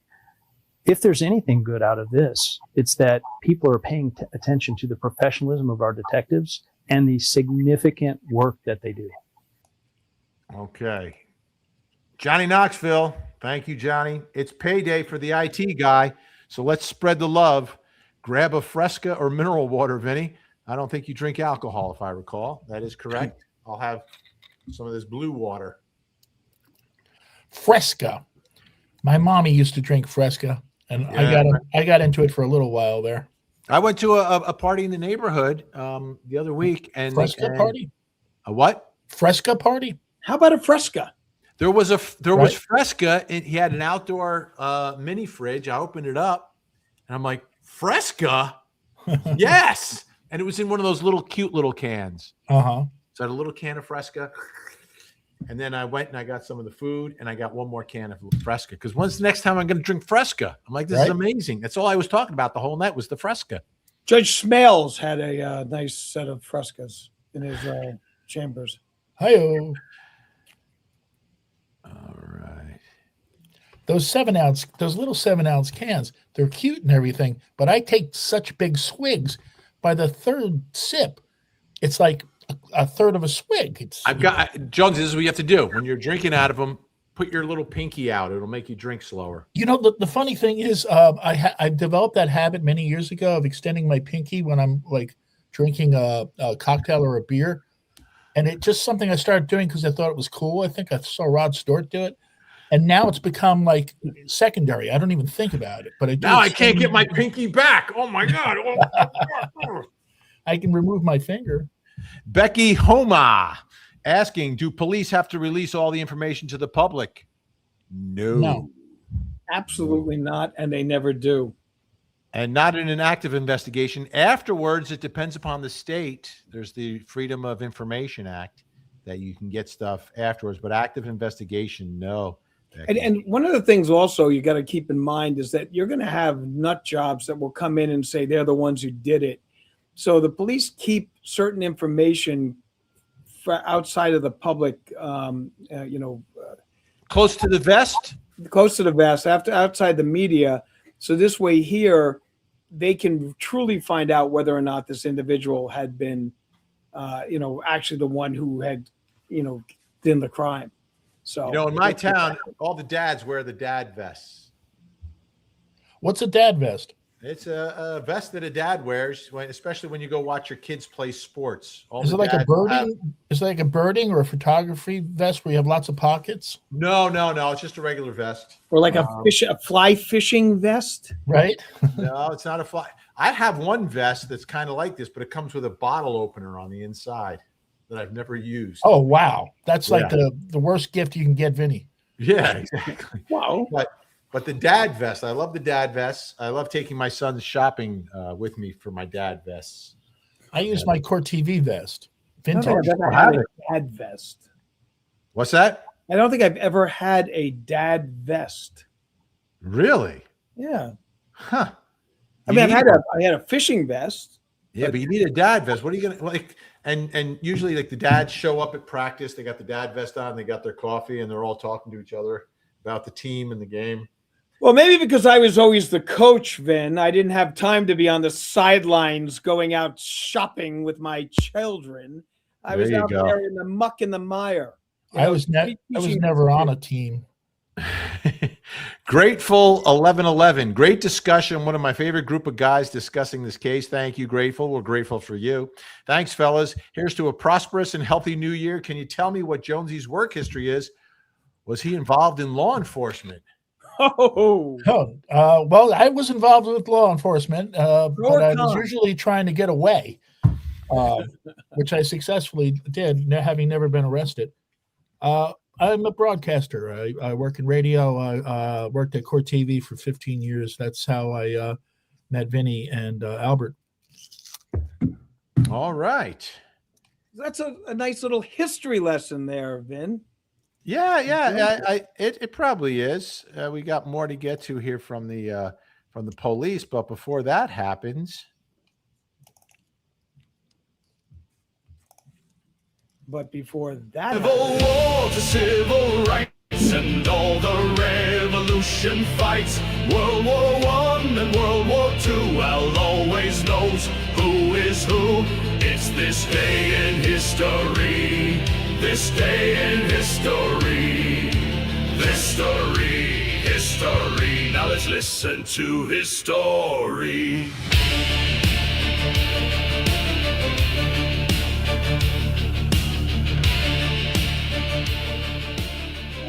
If there's anything good out of this, it's that people are paying attention to the professionalism of our detectives and the significant work that they do. Okay. Johnny Knoxville. Thank you, Johnny. It's payday for the IT guy. So let's spread the love. Grab a Fresca or mineral water, Vinny. I don't think you drink alcohol, if I recall. That is correct. I'll have some of this blue water. Fresca. My mommy used to drink Fresca, and I got into it for a little while there. I went to a party in the neighborhood the other week. And Fresca party? A what? Fresca party? How about a Fresca? There was Fresca, and he had an outdoor mini fridge. I opened it up, and I'm like, Fresca? Yes. And it was in one of those cute little cans. Uh-huh. So I had a little can of Fresca. And then I went and I got some of the food, and I got one more can of Fresca. Because when's the next time I'm going to drink Fresca? I'm like, this is amazing. That's all I was talking about the whole night was the Fresca. Judge Smales had a nice set of Frescas in his chambers. Hi-oh. All right. Those little 7-ounce cans, they're cute and everything, but I take such big swigs. By the third sip, it's like a third of a swig. Jones, this is what you have to do. When you're drinking out of them, put your little pinky out. It'll make you drink slower. You know, the funny thing is I developed that habit many years ago of extending my pinky when I'm like drinking a cocktail or a beer. And it's just something I started doing because I thought it was cool. I think I saw Rod Stewart do it. And now it's become like secondary. I don't even think about it. But now I can't get my pinky back. Oh, my God. Oh. I can remove my finger. Becky Homa asking, do police have to release all the information to the public? No. Absolutely not, and they never do. And not in an active investigation. Afterwards, it depends upon the state. There's the Freedom of Information Act that you can get stuff afterwards, but active investigation, no. And one of the things also you got to keep in mind is that you're going to have nut jobs that will come in and say they're the ones who did it. So the police keep certain information outside of the public, close to the vest? Close to the vest, outside the media. So this way here, they can truly find out whether or not this individual had been, actually the one who had, done the crime. So, in my town, all the dads wear the dad vests. What's a dad vest? It's a vest that a dad wears, especially when you go watch your kids play sports. Is it like a birding? Is it like a birding or a photography vest where you have lots of pockets? No. It's just a regular vest. Or like a fly fishing vest? Right. No, it's not a fly. I have one vest that's kind of like this, but it comes with a bottle opener on the inside that I've never used. Oh wow, that's like Yeah. the worst gift you can get, Vinny. Yeah, exactly. Wow. But the dad vest, I love the dad vests. I love taking my sons shopping with me for my dad vests. I use my Court TV vest. I don't Vintage. think I've ever had a dad vest. What's that? I don't think I've ever had a dad vest. Really? Yeah. Huh. I mean, I had a fishing vest. Yeah, but you need a dad vest. What are you gonna like? And usually, like the dads show up at practice. They got the dad vest on. They got their coffee, and they're all talking to each other about the team and the game. Well, maybe because I was always the coach, Vin, I didn't have time to be on the sidelines going out shopping with my children. I was There you out go. there in the muck and the mire. I was never on a team. Grateful 1111. Great discussion. One of my favorite group of guys discussing this case. Thank you, Grateful. We're grateful for you. Thanks, fellas. Here's to a prosperous and healthy new year. Can you tell me what Jonesy's work history is? Was he involved in law enforcement? Oh, Well, I was involved with law enforcement, but I was con. usually trying to get away, which I successfully did, having never been arrested. I'm a broadcaster. I work in radio. I worked at Court TV for 15 years. That's how I met Vinny and Albert. All right. that's a nice little history lesson there, Vin. Yeah. It probably is. We got more to get to here from the police, but before that happens, But before that, Civil War to civil rights and all the revolution fights. World War I and World War II. Al always knows who is who. It's this day in history. This day in history. History. Now let's listen to his story.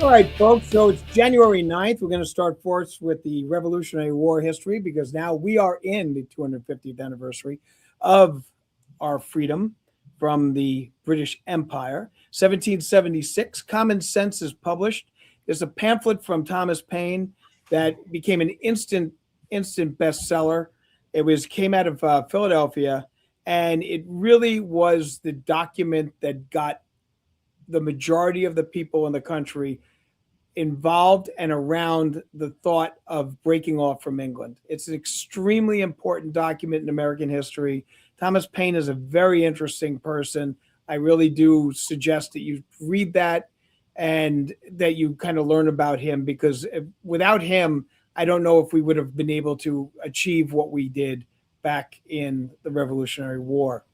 all right, folks. So it's January 9th. We're going to start first with the Revolutionary War history because now we are in the 250th anniversary of our freedom from the British Empire. 1776, Common Sense is published. It's a pamphlet from Thomas Paine that became an instant bestseller. It came out of Philadelphia, and it really was the document that got the majority of the people in the country involved and around the thought of breaking off from England. It's an extremely important document in American history. Thomas Paine is a very interesting person. I really do suggest that you read that and that you kind of learn about him, because without him, I don't know if we would have been able to achieve what we did back in the Revolutionary War.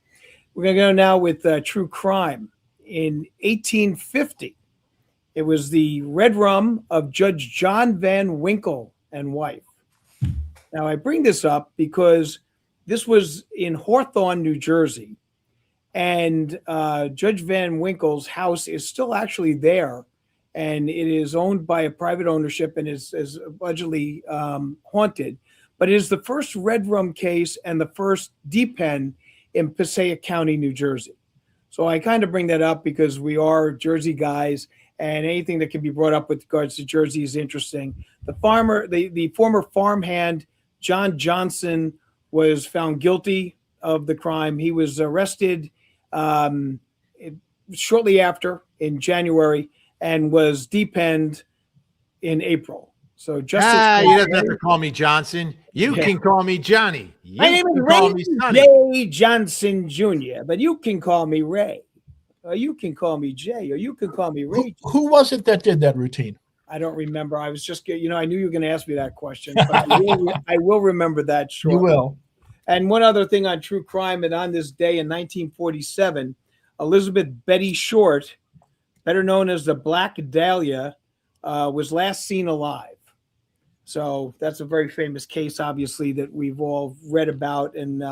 We're going to go now with true crime. In 1850, it was the red rum of Judge John Van Winkle and wife. Now, I bring this up because this was in Hawthorne, New Jersey, and Judge Van Winkle's house is still actually there, and it is owned by a private ownership and is allegedly haunted. But it is the first red rum case and the first D-pen in Passaic County, New Jersey. So I kind of bring that up because we are Jersey guys, and anything that can be brought up with regards to Jersey is interesting. The former farmhand, John Johnson, was found guilty of the crime. He was arrested shortly after in January and was depenned in April. So Justice. you don't have to call me Johnson. You can call me Johnny. You My name is can call me Ray Sonny. J. Johnson Jr., but you can call me Ray, or you can call me Jay, or you can call me Ray. Who was it that did that routine? I don't remember. I was just, I knew you were going to ask me that question, but I will remember that shortly. You will. And one other thing on true crime, and on this day in 1947, Elizabeth Betty Short, better known as the Black Dahlia, was last seen alive. So that's a very famous case, obviously, that we've all read about, and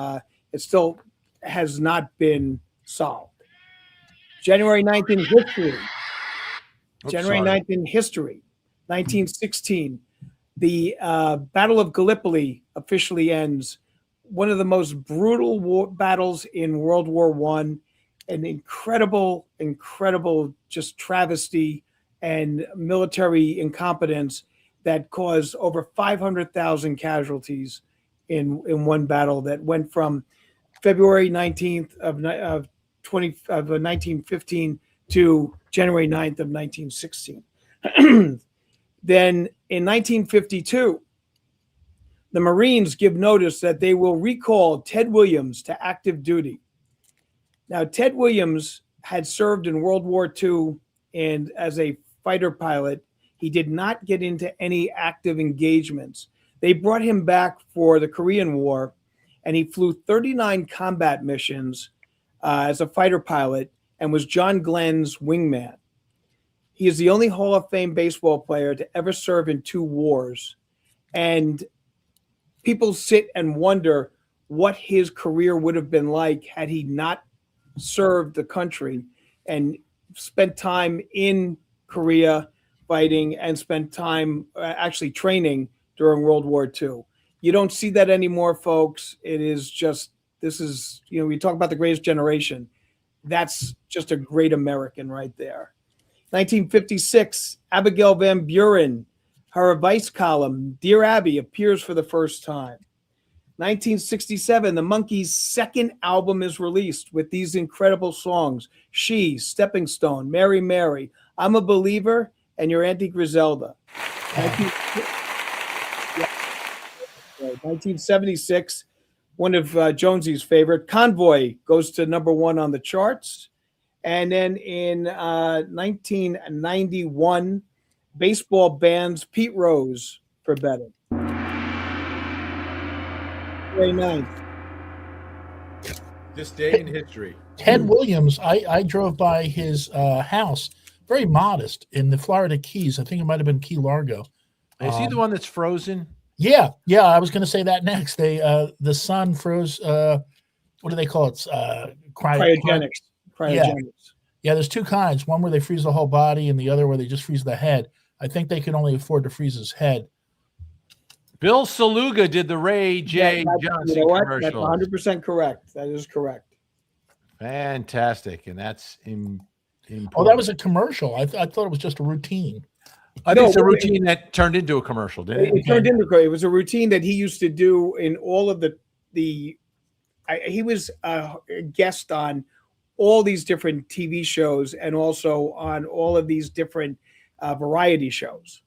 it still has not been solved. January 9th in history. January 9th in history, 1916. The Battle of Gallipoli officially ends. One of the most brutal battles in World War I. An incredible just travesty and military incompetence that caused over 500,000 casualties in one battle that went from February 19th of 1915 to January 9th of 1916. Then in 1952, the Marines give notice that they will recall Ted Williams to active duty. Now, Ted Williams had served in World War II and as a fighter pilot. He did not get into any active engagements. They brought him back for the Korean War, and he flew 39 combat missions as a fighter pilot and was John Glenn's wingman. He is the only Hall of Fame baseball player to ever serve in 2 wars. And people sit and wonder what his career would have been like had he not served the country and spent time in Korea fighting and spent time actually training during World War II. You don't see that anymore, folks. It is just, this is, we talk about the greatest generation. That's just a great American right there. 1956, Abigail Van Buren, her advice column, Dear Abby, appears for the first time. 1967, the Monkees' second album is released with these incredible songs: She, Stepping Stone, Mary Mary, I'm a Believer, and Your Auntie Griselda. 1976, one of Jonesy's favorite, Convoy, goes to #1 on the charts. And then in 1991, baseball bans Pete Rose for betting. Very nice. This day in history. Ted Williams, I drove by his house, very modest, in the Florida Keys. I think it might have been Key Largo. Is he the one that's frozen? Yeah. I was going to say that next. The sun froze. What do they call it? Cryogenics. Yeah, there's 2 kinds. One where they freeze the whole body, and the other where they just freeze the head. I think they can only afford to freeze his head. Bill Saluga did the Ray J. Johnson commercial. That's 100% correct. That is correct. Fantastic, and that's important. Oh, that was a commercial. I thought it was just a routine. I think it's a routine that turned into a commercial, didn't it? It was a routine that he used to do in all of he was a guest on all these different TV shows and also on all of these different variety shows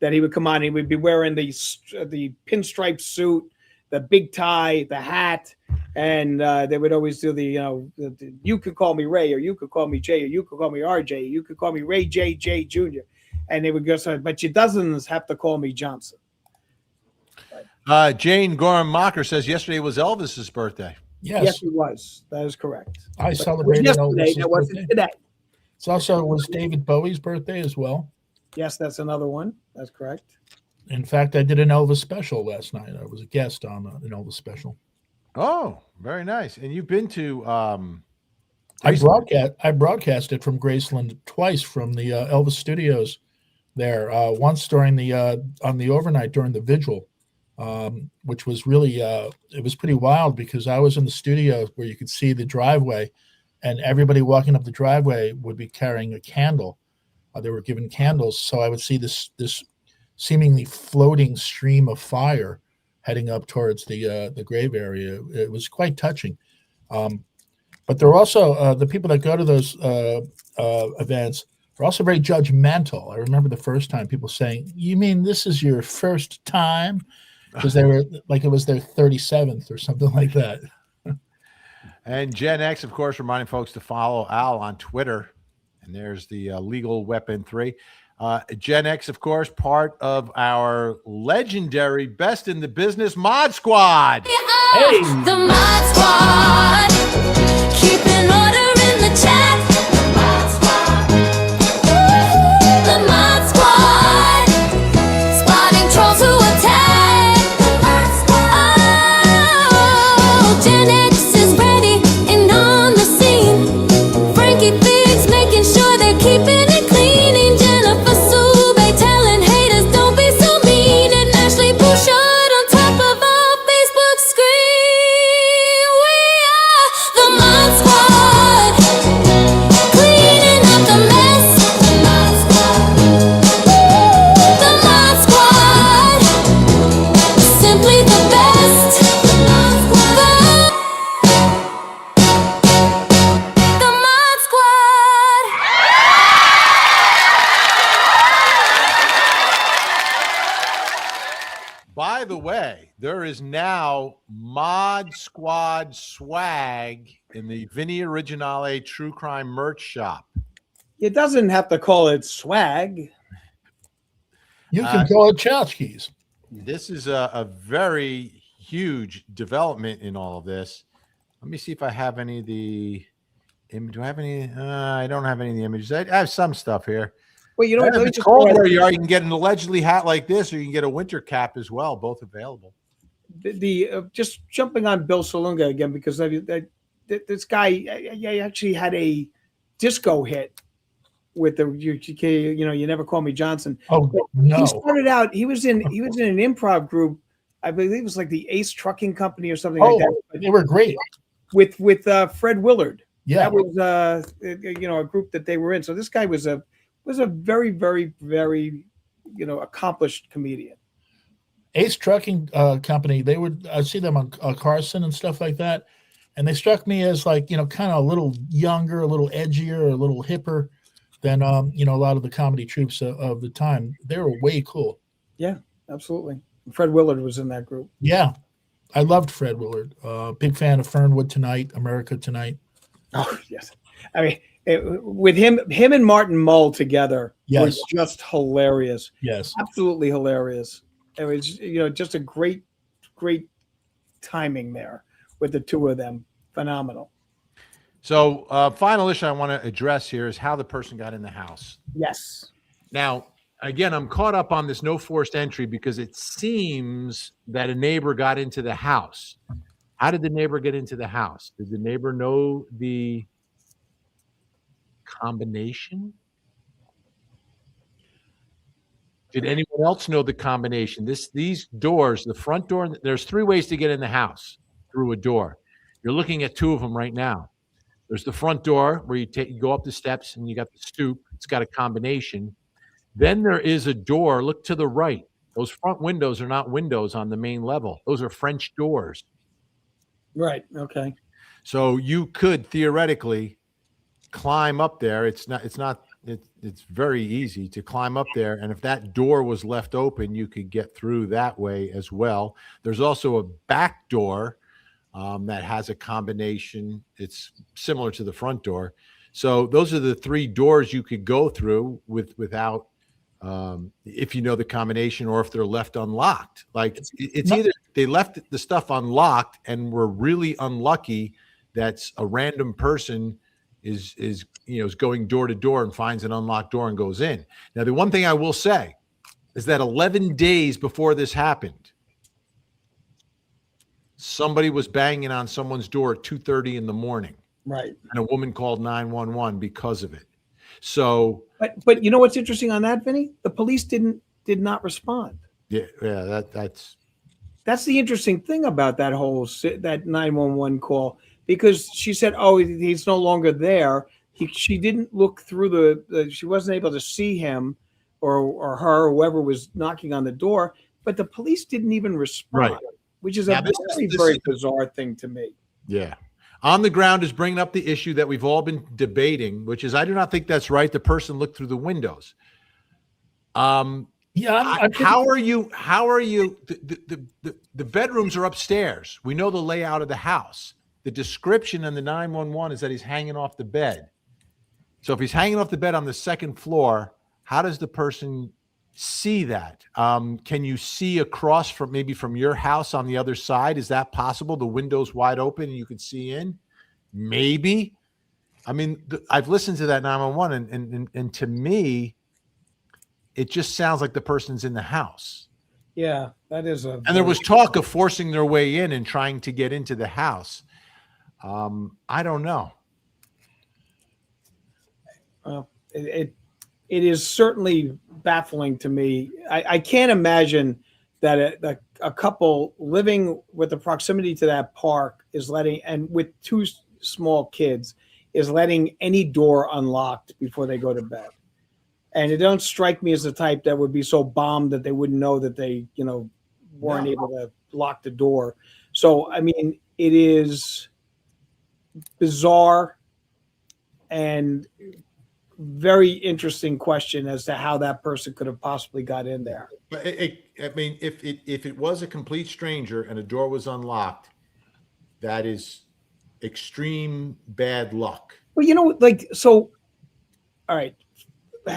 that he would come on. He would be wearing the pinstripe suit, the big tie, the hat, and they would always do you could call me Ray, or you could call me Jay, or you could call me RJ, you could call me Ray J. Jr. And they would go, but you doesn't have to call me Johnson. Jane Gorham Mocker says yesterday was Elvis's birthday. Yes, it was. That is correct. I celebrated Elvis's that wasn't birthday. today. It was David Bowie's birthday as well. Yes, that's another one. That's correct. In fact, I did an Elvis special last night. I was a guest on an Elvis special. Oh, very nice. And you've been to I broadcasted from Graceland twice from the Elvis studios there. Once during the on the overnight during the vigil, which was really it was pretty wild because I was in the studio where you could see the driveway, and everybody walking up the driveway would be carrying a candle. They were given candles, so I would see this seemingly floating stream of fire heading up towards the grave area. It was quite touching. But there are also the people that go to those events are also very judgmental. I remember the first time people saying, "You mean this is your first time?" Because they were like it was their 37th or something like that. And Gen X, of course, reminding folks to follow Al on Twitter. And there's the Legal Weapon 3. Gen X, of course, part of our legendary Best in the Business Mod Squad. Hey. The Mod Squad, keeping order in the chat. The Mod Squad, the Mod Squad, spotting trolls who are by the way, there is now Mod Squad swag in the Vinny Originale True Crime merch shop. It doesn't have to call it swag. You can call it tchotchkes. This is a very huge development in all of this. Let me see if I have any of the image. Do I have any? I don't have any of the images. I have some stuff here. Well, you know what? If Let me it's just cold where you are, you can get an allegedly hat like this, or you can get a winter cap as well. Both available. Just jumping on Bill Salunga again, because this guy actually had a disco hit with the you never call me Johnson. Oh no! He started out. He was in an improv group. I believe it was like the Ace Trucking Company or something like that. Oh, they were great. With Fred Willard. Yeah, that was a group that they were in. So this guy was a very, very, very accomplished comedian. Ace Trucking Company. They would see them on Carson and stuff like that, and they struck me as like kind of a little younger, a little edgier, a little hipper than a lot of the comedy troupes of the time. They were way cool. Yeah, absolutely. Fred Willard was in that group. Yeah, I loved Fred Willard. Big fan of Fernwood Tonight, America Tonight. Oh yes, I mean with him and Martin Mull together was just hilarious. Yes, absolutely hilarious. It was just a great timing there with the two of them. Phenomenal. So, final issue I want to address here is how the person got in the house. Yes. Now, again, I'm caught up on this no forced entry because it seems that a neighbor got into the house. How did the neighbor get into the house? Did the neighbor know the combination? Did anyone else know the combination? These doors, the front door, there's three ways to get in the house through a door. You're looking at two of them right now. There's the front door where you go up the steps and you got the stoop. It's got a combination. Then there is a door. Look to the right. Those front windows are not windows on the main level. Those are French doors. Right. Okay. So you could theoretically climb up there. It's very easy to climb up there. And if that door was left open, you could get through that way as well. There's also a back door that has a combination. It's similar to the front door. So those are the three doors you could go through without, if you know the combination or if they're left unlocked. Like it's either they left the stuff unlocked and were really unlucky that's a random person is going door to door and finds an unlocked door and goes in. Now, the one thing I will say is that 11 days before this happened, somebody was banging on someone's door at 2:30 in the morning. Right. And a woman called 911 because of it. So, but you know what's interesting on that, Vinny? The police did not respond. Yeah, that's the interesting thing about that whole 911 call, because she said, "Oh, he's no longer there." She didn't look through she wasn't able to see him or her or whoever was knocking on the door, but the police didn't even respond, right. Which is a very bizarre thing to me. Yeah. On the Ground is bringing up the issue that we've all been debating, which is I do not think that's right. The person looked through the windows. How are you? The bedrooms are upstairs. We know the layout of the house. The description in the 911 is that he's hanging off the bed. So if he's hanging off the bed on the second floor, how does the person see that? Can you see across from your house on the other side? Is that possible? The window's wide open and you can see in? Maybe. I mean, I've listened to that 911 and to me, it just sounds like the person's in the house. Yeah, that is and there was talk of forcing their way in and trying to get into the house. I don't know. It is certainly baffling to me. I can't imagine that a couple living with the proximity to that park is letting, and with two small kids, is letting any door unlocked before they go to bed. And it don't strike me as the type that would be so bombed that they wouldn't know that they, weren't able to lock the door. So, I mean, it is bizarre and very interesting question as to how that person could have possibly got in there. But I mean, if it was a complete stranger and a door was unlocked, that is extreme bad luck. Well, you know, like, so, all right.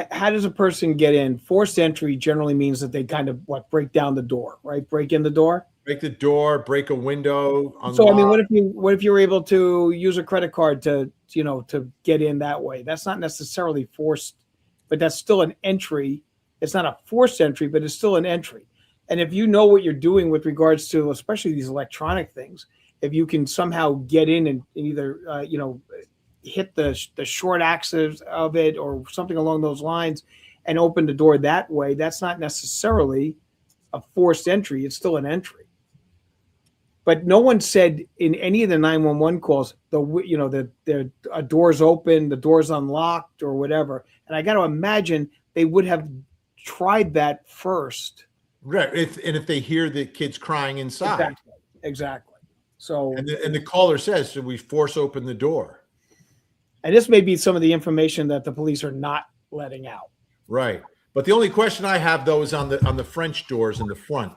How does a person get in? Forced entry generally means that they kind of break down the door, right? Break in the door. Break the door, break a window. So I mean, unlock. what if you were able to use a credit card to get in that way? That's not necessarily forced, but that's still an entry. It's not a forced entry, but it's still an entry. And if you know what you're doing with regards to, especially these electronic things, if you can somehow get in and either hit the short axis of it or something along those lines and open the door that way, that's not necessarily a forced entry. It's still an entry. But no one said in any of the 911 calls, the door's open, the door's unlocked or whatever. And I got to imagine they would have tried that first. Right. If they hear the kids crying inside. Exactly. So, And the caller says, should we force open the door? and this may be some of the information that the police are not letting out. Right. But the only question I have though is on the French doors in the front,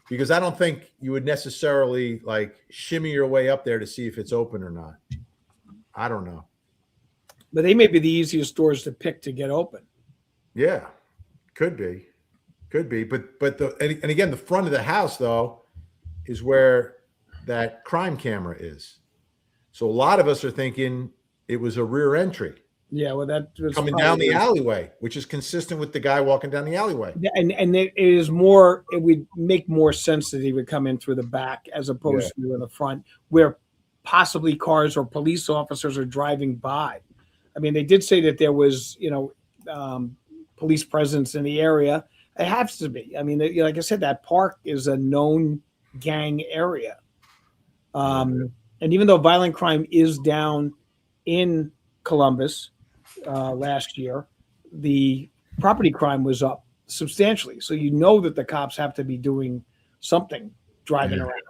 because I don't think you would necessarily like shimmy your way up there to see if it's open or not. I don't know. But they may be the easiest doors to pick to get open. Yeah, could be. But and again, the front of the house though is where that crime camera is. So a lot of us are thinking it was a rear entry Yeah, well, that was coming probably- down the alleyway, which is consistent with the guy walking down the alleyway. And it is more. It would make more sense that he would come in through the back as opposed to in the front, where possibly cars or police officers are driving by. I mean, they did say that there was, police presence in the area. It has to be. I mean, like I said, that park is a known gang area. And even though violent crime is down in Columbus last year, the property crime was up substantially. So you know that the cops have to be doing something driving around.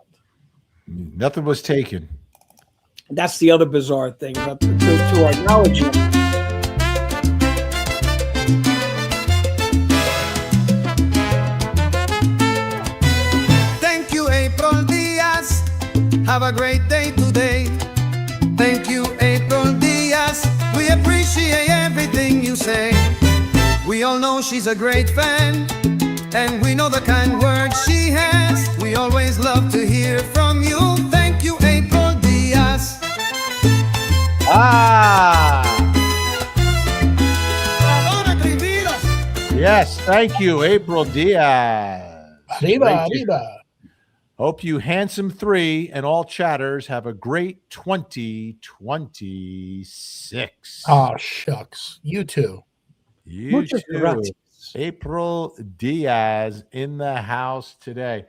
Nothing was taken. That's the other bizarre thing. But to our knowledge, Thank you, April Diaz. Have a great day today. Thank you, April Diaz. We appreciate everything you say. We all know she's a great fan, and we know the kind words she has. We always love to hear from you. Thank you, April Diaz. Yes, thank you, April Diaz. Arriba, arriba. Hope you handsome three and all chatters have a great 2026. Oh, shucks. You too. You Muchas too. gracias. April Diaz in the house today.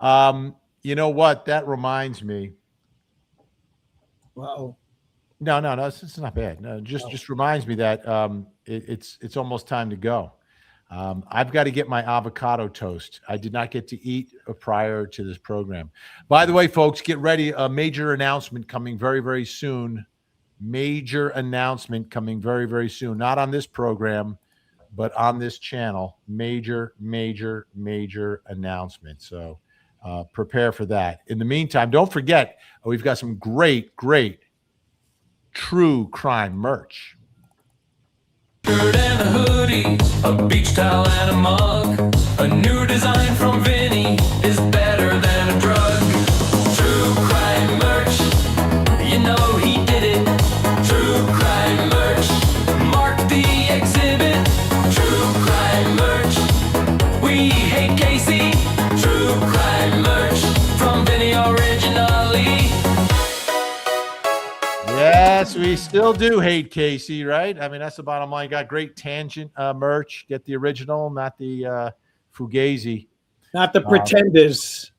You know what? That reminds me. well, No, it's not bad. No, just reminds me that it's almost time to go. I've got to get my avocado toast. I did not get to eat prior to this program. By the way, folks, get ready. A major announcement coming very, very soon. Major announcement coming very, very soon. Not on this program, but on this channel. Major announcement. So prepare for that. In the meantime, don't forget, we've got some great true crime merch. Shirt and a hoodie, a beach towel and a mug. A new design from Vinny is better than a drug. True crime merch, you know he did it. True crime merch, mark the exhibit. True crime merch, we hate Casey. True crime merch from Vinny originally. Yes, we still do hate Casey, right? I mean, that's the bottom line. Got great tangent merch. Get the original, not the Fugazi. not the pretenders.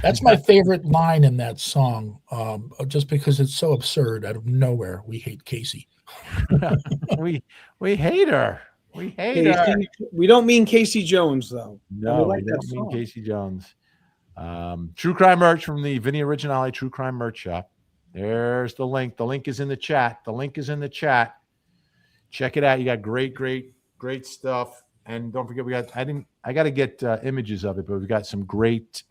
That's my favorite line in that song, just because it's so absurd out of nowhere. We hate Casey. we hate her. We hate her. We don't mean Casey Jones, though. No, we like we that don't mean song. Casey Jones. True crime merch from the Vinny Originale True Crime Merch Shop. There's the link. The link is in the chat. Check it out. You got great stuff. And don't forget, I got to get images of it, but we've got some great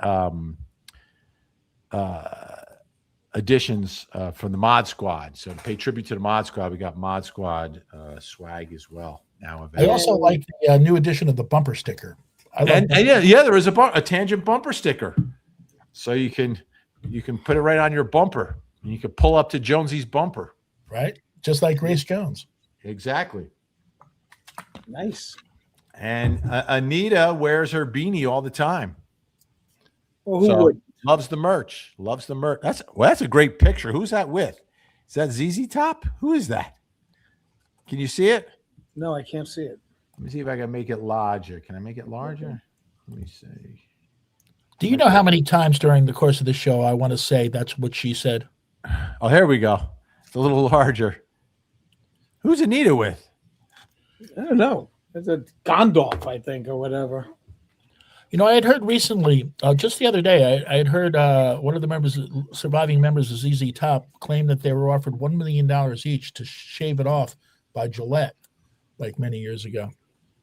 additions from the Mod Squad. So to pay tribute to the Mod Squad, we got Mod Squad swag as well now I available. also like the new edition of the bumper sticker. And yeah, there is a tangent bumper sticker, so you can put it right on your bumper, and you can pull up to Jonesy's bumper. Right, just like Grace Jones. Exactly. Nice. And Anita wears her beanie all the time. Well, who So, would? Loves the merch. That's a great picture. Who's that with? Is that ZZ Top? Who is that? Can you see it? No, I can't see it. Let me see if I can make it larger. Can I make it larger? Let me see. Do you know how many times during the course of the show I want to say that's what she said? Oh, here we go. It's a little larger. Who's Anita with? I don't know. It's a Gondorf, I think, or whatever. You know, I had heard recently, just the other day, I had heard one of the surviving members of ZZ Top claim that they were offered $1 million each to shave it off by Gillette, like many years ago.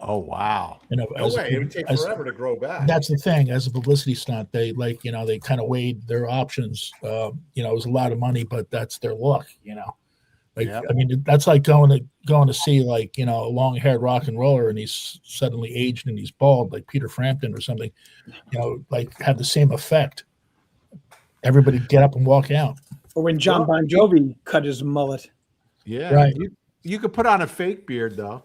Oh, wow. You know, No way. It would take forever to grow back. That's the thing. As a publicity stunt, they they kind of weighed their options. It was a lot of money, but that's their luck. Yep. I mean, that's like going to see a long-haired rock and roller, and he's suddenly aged and he's bald, like Peter Frampton or something. Have the same effect. Everybody get up and walk out. Or when John Bon Jovi cut his mullet. Yeah. Right. You could put on a fake beard, though,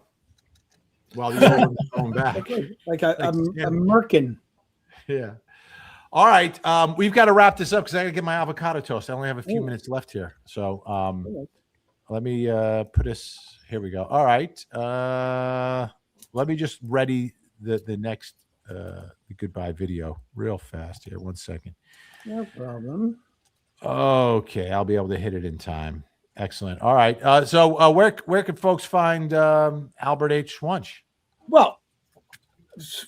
while you're going back. Like a merkin. Yeah. All right. We've got to wrap this up because I got to get my avocado toast. I only have a few minutes left here. So let me put us. Here we go. All right. Let me just ready the next the goodbye video real fast here. 1 second. No problem. Okay. I'll be able to hit it in time. Excellent. All right. So where can folks find Albert H. Wunsch? Well,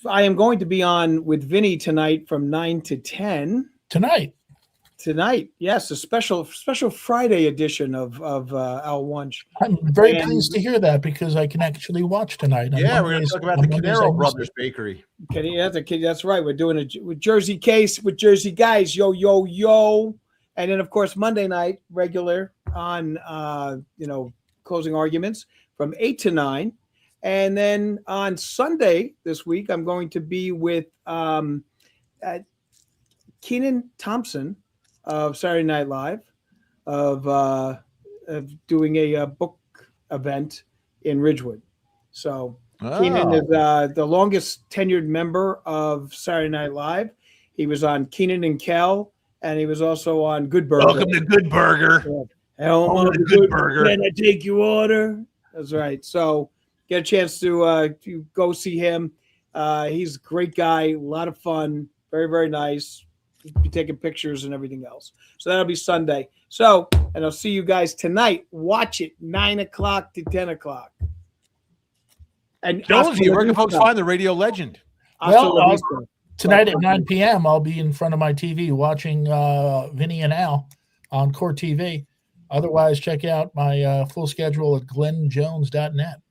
I am going to be on with Vinny tonight from 9 to 10. Tonight, yes, a special Friday edition of Al Wunsch. I'm very pleased to hear that because I can actually watch tonight. Yeah, we're going to talk about the Canaro Brothers Bakery. That's right. We're doing it with Jersey Case with Jersey Guys. Yo, yo, yo. And then, of course, Monday night, regular on, closing arguments from 8 to 9. And then on Sunday this week, I'm going to be with Kenan Thompson of Saturday Night Live of doing a book event in Ridgewood. So Kenan is the longest tenured member of Saturday Night Live. He was on Kenan and Kel, and he was also on Good Burger. Welcome to Good Burger. Home of the Good Burger. Can I take your order? That's right. So get a chance to go see him. He's a great guy, a lot of fun, very, very nice. Be taking pictures and everything else. So that'll be Sunday. So, and I'll see you guys tonight. Watch it 9 o'clock to 10 o'clock. And Jonesy, where can folks find the radio legend? Well, tonight at 9 p.m., I'll be in front of my TV watching Vinny and Al on Core TV. Otherwise, check out my full schedule at glennjones.net.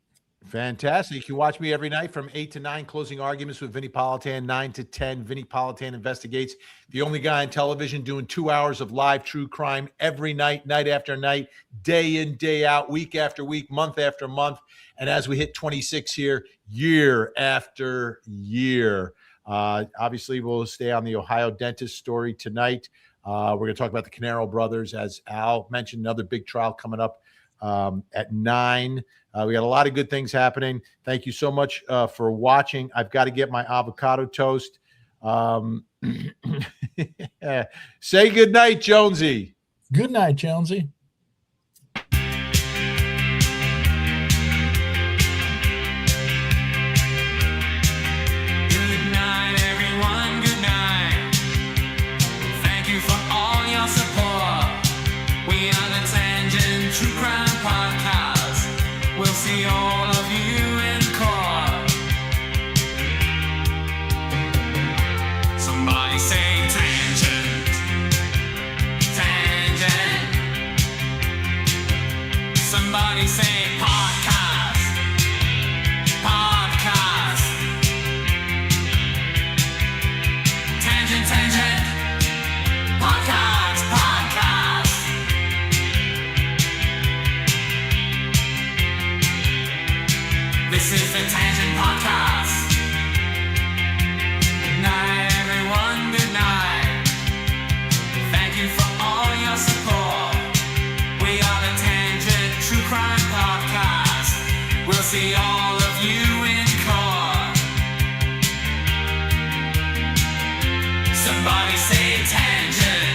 Fantastic. You can watch me every night from 8 to 9, closing arguments with Vinny Politan, 9 to 10. Vinny Politan Investigates, the only guy on television doing 2 hours of live true crime every night, night after night, day in, day out, week after week, month after month. And as we hit 26 here, year after year. Obviously, we'll stay on the Ohio dentist story tonight. We're going to talk about the Canaro brothers, as Al mentioned, another big trial coming up at 9. We got a lot of good things happening. Thank you so much for watching. I've got to get my avocado toast. Say good night, Jonesy. Good night, Jonesy. Good night, everyone. Good night. Thank you for all your support. We are the Tangent True Crime Podcast. We'll see all of you in court. Somebody say tangent, tangent. Somebody say tangent.